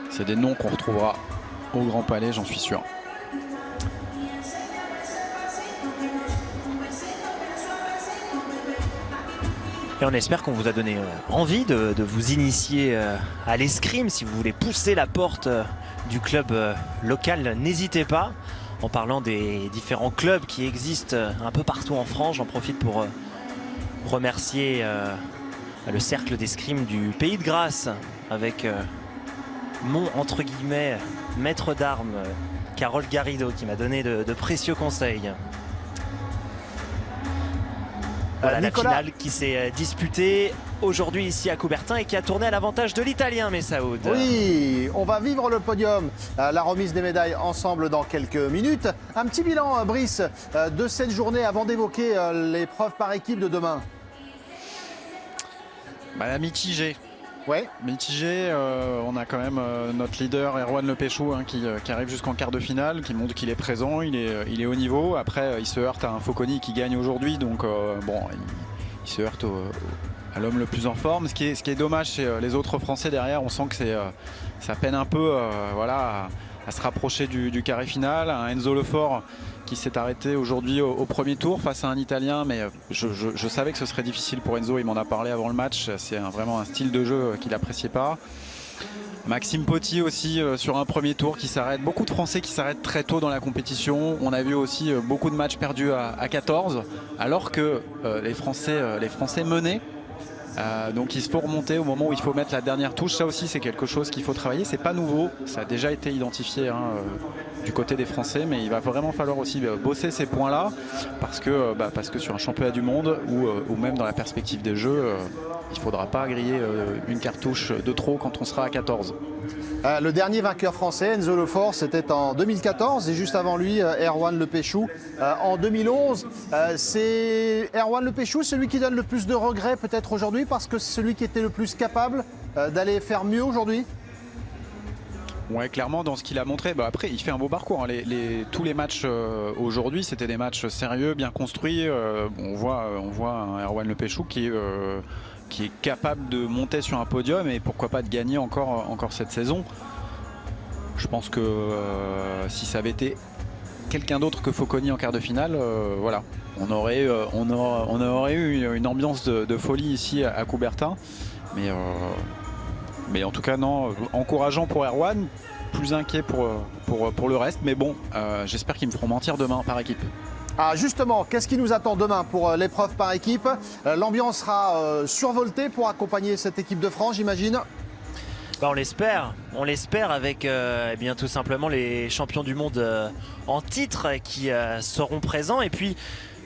C'est des noms qu'on retrouvera au Grand Palais, j'en suis sûr. Et on espère qu'on vous a donné envie de vous initier à l'escrime. Si vous voulez pousser la porte du club local, n'hésitez pas. En parlant des différents clubs qui existent un peu partout en France, j'en profite pour remercier le cercle d'escrime du Pays de Grasse avec mon, entre guillemets, maître d'armes, Carole Garrido, qui m'a donné de précieux conseils. Voilà la finale qui s'est disputée aujourd'hui ici à Coubertin et qui a tourné à l'avantage de l'Italien Messaoud. Oui, on va vivre le podium, la remise des médailles ensemble dans quelques minutes. Un petit bilan, Brice, de cette journée avant d'évoquer l'épreuve par équipe de demain. La mitigée. Ouais. Mitigé, on a quand même notre leader Erwan Le Péchou qui arrive jusqu'en quart de finale, qui montre qu'il est présent, il est au niveau. Après, il se heurte à un Focconi qui gagne aujourd'hui, donc il se heurte à l'homme le plus en forme. Ce qui est dommage, c'est les autres Français derrière. On sent que ça peine un peu à se rapprocher du carré final. Un Enzo Lefort qui s'est arrêté aujourd'hui au premier tour face à un Italien, mais je savais que ce serait difficile pour Enzo, il m'en a parlé avant le match. C'est vraiment un style de jeu qu'il n'appréciait pas. Maxime Potier aussi sur un premier tour qui s'arrête. Beaucoup de Français qui s'arrêtent très tôt dans la compétition. On a vu aussi beaucoup de matchs perdus à 14, alors que les Français menaient. Donc il se faut remonter au moment où il faut mettre la dernière touche. Ça aussi, c'est quelque chose qu'il faut travailler. C'est pas nouveau, ça a déjà été identifié du côté des Français, mais il va vraiment falloir aussi bosser ces points-là parce que sur un championnat du monde ou même dans la perspective des Jeux, il ne faudra pas griller une cartouche de trop quand on sera à 14. Le dernier vainqueur français, Enzo Lefort, c'était en 2014 et juste avant lui, Erwan Le Péchou en 2011. C'est Erwan Le Péchou, celui qui donne le plus de regrets peut-être aujourd'hui parce que c'est celui qui était le plus capable d'aller faire mieux aujourd'hui. Ouais, clairement dans ce qu'il a montré. Après, il fait un beau parcours. Tous les matchs aujourd'hui, c'était des matchs sérieux, bien construits. On voit un Erwan Le Péchou qui est capable de monter sur un podium et pourquoi pas de gagner encore cette saison. Je pense que si ça avait été quelqu'un d'autre que Focconi en quart de finale, voilà, on aurait eu une ambiance de folie ici à Coubertin. Mais en tout cas, non, encourageant pour Erwan, plus inquiet pour le reste. Mais bon, j'espère qu'ils me feront mentir demain par équipe. Ah justement, qu'est-ce qui nous attend demain pour l'épreuve par équipe? L'ambiance sera survoltée pour accompagner cette équipe de France, j'imagine. On l'espère avec bien tout simplement les champions du monde en titre qui seront présents et puis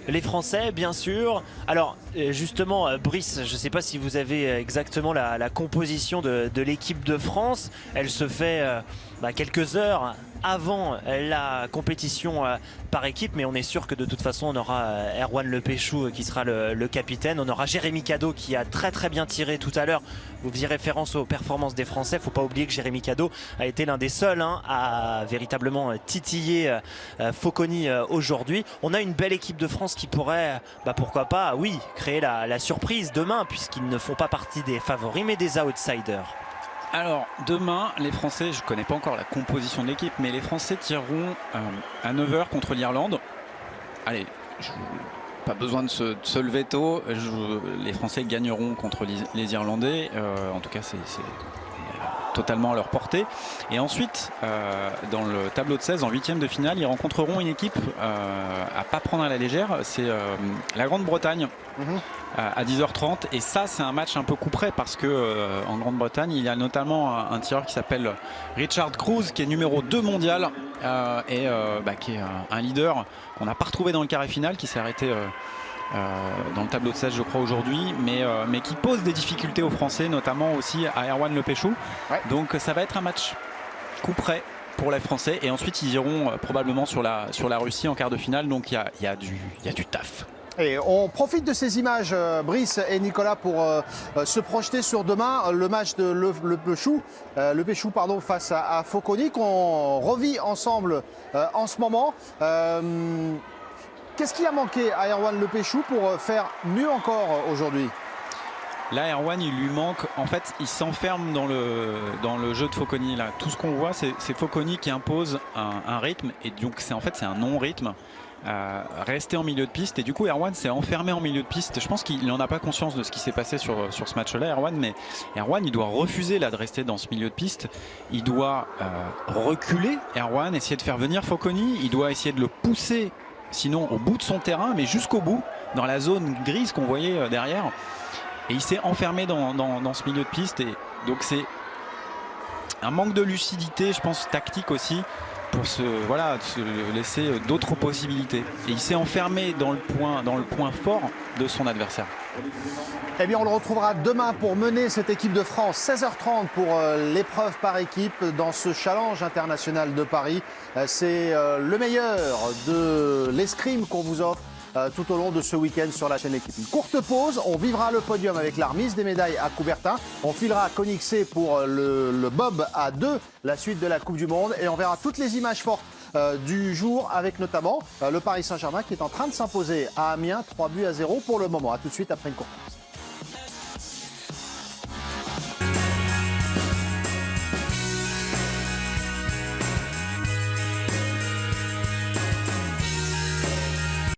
les Français bien sûr. Alors justement Brice, je ne sais pas si vous avez exactement la composition de l'équipe de France. Elle se fait quelques heures avant la compétition par équipe, mais on est sûr que de toute façon on aura Erwan Le Péchou qui sera le capitaine, on aura Jérémy Cadot qui a très bien tiré tout à l'heure. Vous faisiez référence aux performances des Français, faut pas oublier que Jérémy Cadot a été l'un des seuls à véritablement titiller Foconi aujourd'hui. On a une belle équipe de France qui pourrait, pourquoi pas, oui, créer la surprise demain, puisqu'ils ne font pas partie des favoris mais des outsiders. Alors demain, les Français, je ne connais pas encore la composition de l'équipe, mais les Français tireront à 9 h contre l'Irlande. Allez, pas besoin de se lever tôt. Les Français gagneront contre les Irlandais. En tout cas, c'est totalement à leur portée. Et ensuite, dans le tableau de 16, en 8e de finale, ils rencontreront une équipe à pas prendre à la légère. C'est la Grande-Bretagne. À 10h30, et ça c'est un match un peu coup près parce que en Grande-Bretagne il y a notamment un tireur qui s'appelle Richard Cruz qui est numéro 2 mondial et qui est un leader qu'on n'a pas retrouvé dans le carré final, qui s'est arrêté dans le tableau de 16 je crois aujourd'hui, mais qui pose des difficultés aux Français, notamment aussi à Erwan Le Péchou. Ouais. Donc ça va être un match coup près pour les Français, et ensuite ils iront probablement sur la Russie en quart de finale, donc il y a du taf. Et on profite de ces images, Brice et Nicolas, pour se projeter sur demain, le match de Le Péchou face à Foconi, qu'on revit ensemble en ce moment. Qu'est-ce qui a manqué à Erwan Le Péchou pour faire mieux encore aujourd'hui? Là, Erwan, il lui manque, en fait, il s'enferme dans le jeu de Foconi. Là, tout ce qu'on voit, c'est Foconi qui impose un rythme, et donc c'est un non-rythme. Rester en milieu de piste, et du coup Erwan s'est enfermé en milieu de piste. Je pense qu'il n'en a pas conscience de ce qui s'est passé sur ce match là, Erwan, mais Erwan il doit refuser là de rester dans ce milieu de piste. Il doit reculer, Erwan, essayer de faire venir Foconi, il doit essayer de le pousser sinon au bout de son terrain, mais jusqu'au bout, dans la zone grise qu'on voyait derrière, et il s'est enfermé dans ce milieu de piste, et donc c'est un manque de lucidité, je pense, tactique aussi, pour se laisser d'autres possibilités. Et il s'est enfermé dans le point fort de son adversaire. Eh bien, on le retrouvera demain pour mener cette équipe de France. 16h30 pour l'épreuve par équipe dans ce challenge international de Paris. C'est le meilleur de l'escrime qu'on vous offre tout au long de ce week-end sur la chaîne Équipe. Une courte pause, on vivra le podium avec la remise des médailles à Coubertin. On filera à Koenigsee pour le bob à 2, la suite de la Coupe du Monde. Et on verra toutes les images fortes du jour, avec notamment le Paris Saint-Germain qui est en train de s'imposer à Amiens, 3 buts à 0 pour le moment. A tout de suite après une courte pause.